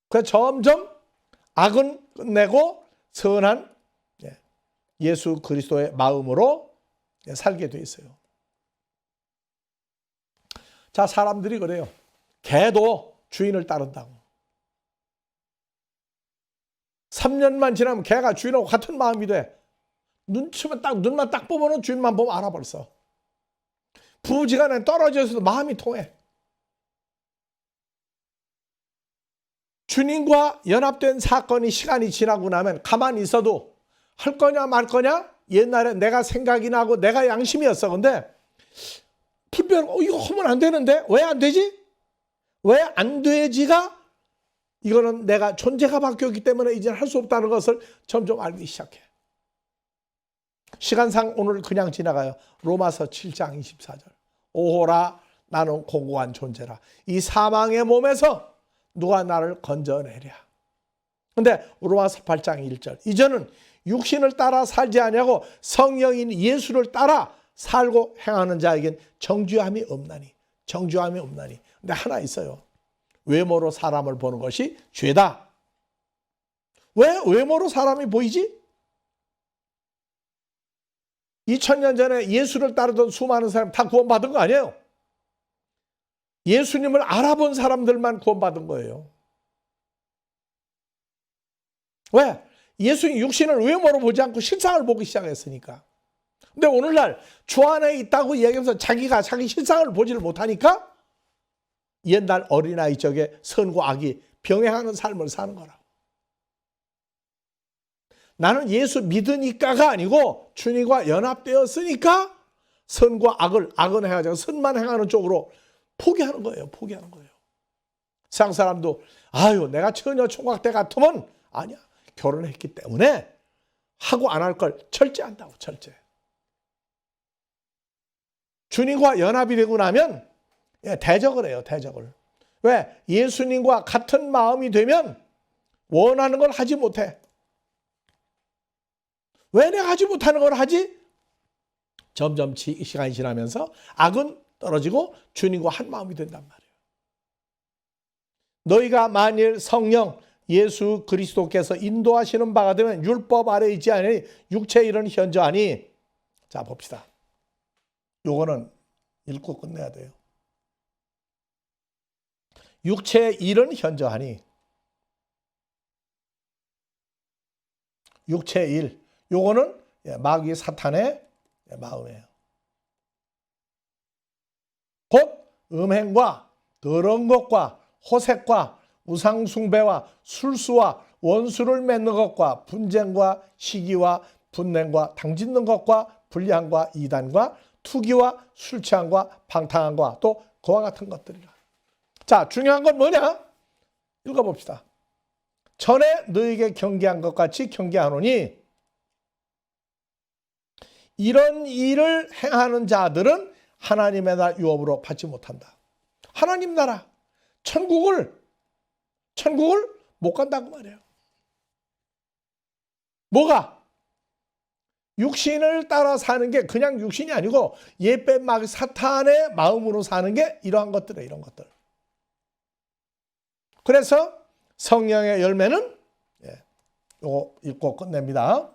그래서 점점 악은 끝내고 선한 예수 그리스도의 마음으로 살게 돼 있어요. 자, 사람들이 그래요. 개도 주인을 따른다고. 3년만 지나면 개가 주인하고 같은 마음이 돼. 눈만 딱 보면 주인만 보면 알아 벌써. 부부지간에 떨어져서도 마음이 통해. 주님과 연합된 사건이 시간이 지나고 나면 가만히 있어도 할 거냐 말 거냐? 옛날에 내가 생각이 나고 내가 양심이었어. 근데 불변 이거 하면 안 되는데 왜 안 되지? 왜 안 되지가 이거는 내가 존재가 바뀌었기 때문에 이제 할 수 없다는 것을 점점 알기 시작해. 시간상 오늘 그냥 지나가요. 로마서 7장 24절. 오호라 나는 고고한 존재라. 이 사망의 몸에서 누가 나를 건져내랴. 근데 로마서 8장 1절. 이제는 육신을 따라 살지 아니하고 성령인 예수를 따라 살고 행하는 자에겐 정죄함이 없나니. 근데 하나 있어요. 외모로 사람을 보는 것이 죄다. 왜 외모로 사람이 보이지? 2000년 전에 예수를 따르던 수많은 사람 다 구원받은 거 아니에요. 예수님을 알아본 사람들만 구원받은 거예요. 왜? 예수님 육신을 외모로 보지 않고 실상을 보기 시작했으니까. 근데 오늘날 주 안에 있다고 이야기하면서 자기가 자기 실상을 보지를 못하니까 옛날 어린아이 쪽에 선과 악이 병행하는 삶을 사는 거라고. 나는 예수 믿으니까가 아니고 주님과 연합되었으니까 선과 악은 해가지고 선만 행하는 쪽으로 포기하는 거예요. 세상 사람도 내가 처녀 총각 때 같으면 아니야. 결혼했기 때문에 하고 안 할 걸 철저한다고. 철저해. 주님과 연합이 되고 나면 대적을 해요. 대적을. 왜? 예수님과 같은 마음이 되면 원하는 걸 하지 못해. 왜 내가 하지 못하는 걸 하지? 점점 시간이 지나면서 악은 떨어지고 주님과 한 마음이 된단 말이에요. 너희가 만일 성령 예수 그리스도께서 인도하시는 바가 되면 율법 아래 있지 아니하니 육체의 일은 현저하니. 자, 봅시다. 요거는 읽고 끝내야 돼요. 육체의 일은 현저하니 육체의 일 요거는 마귀 사탄의 마음이에요. 곧 음행과 더러운 것과 호색과 우상숭배와 술수와 원수를 맺는 것과 분쟁과 시기와 분냉과 당짓는 것과 불량과 이단과 투기와 술취함과 방탕함과 또 그와 같은 것들이라. 자, 중요한 건 뭐냐? 읽어봅시다. 전에 너에게 경계한 것 같이 경계하노니 이런 일을 행하는 자들은 하나님의 나라 유업으로 받지 못한다. 하나님 나라, 천국을 못 간다고 말이에요. 뭐가? 육신을 따라 사는 게 그냥 육신이 아니고 옛뱀 마귀 사탄의 마음으로 사는 게 이러한 것들이에요. 이런 것들. 그래서 성령의 열매는 이거 읽고 끝냅니다.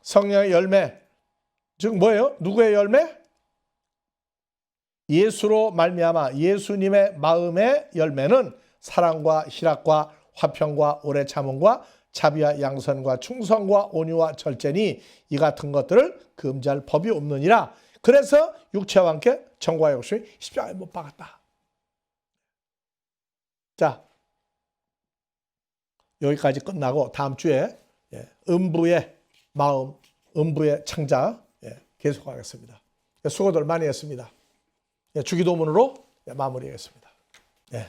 성령의 열매 즉 뭐예요? 누구의 열매? 예수로 말미암아 예수님의 마음의 열매는 사랑과 희락과 화평과 오래 참음과 자비와 양선과 충성과 온유와 절제니 이 같은 것들을 금지할 법이 없느니라. 그래서 육체와 함께 정과 욕심이 십자가에 못 박았다. 자, 여기까지 끝나고 다음 주에 음부의 마음, 음부의 창자 계속하겠습니다. 수고들 많이 했습니다. 주기도문으로 마무리하겠습니다.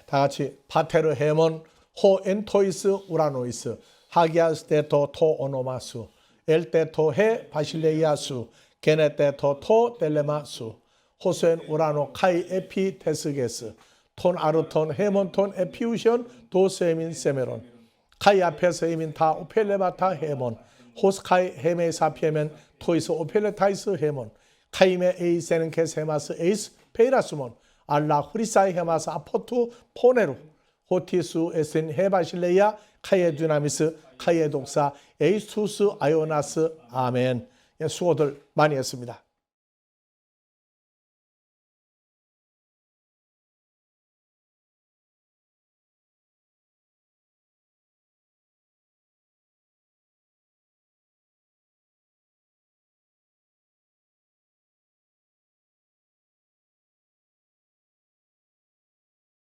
다 같이 파테르 헤몬 호 엔토이스 우라노이스 하기아스 테토 토 오노마수 엘테토 헤 바실레이아수 게네테토 토 텔레마수 호수엔 우라노 카이 에피 테스게스 톤 아르톤 헤몬톤 에피우션 도세민 세메론 카이 앞에서 이민 다 오펠레바타 헤몬 호스카이 헤메사피에멘 토이스 오펠레타이스 헤몬 카이메 에이세는 케세마스 에이스 페이라스몬 알라 후리사이 헤마스 아포투 포네루 호티스 에센 헤바실레이아 카이에 두나미스 카이에 독사 에이스투스 아요나스 아멘. 수고들 많이 했습니다.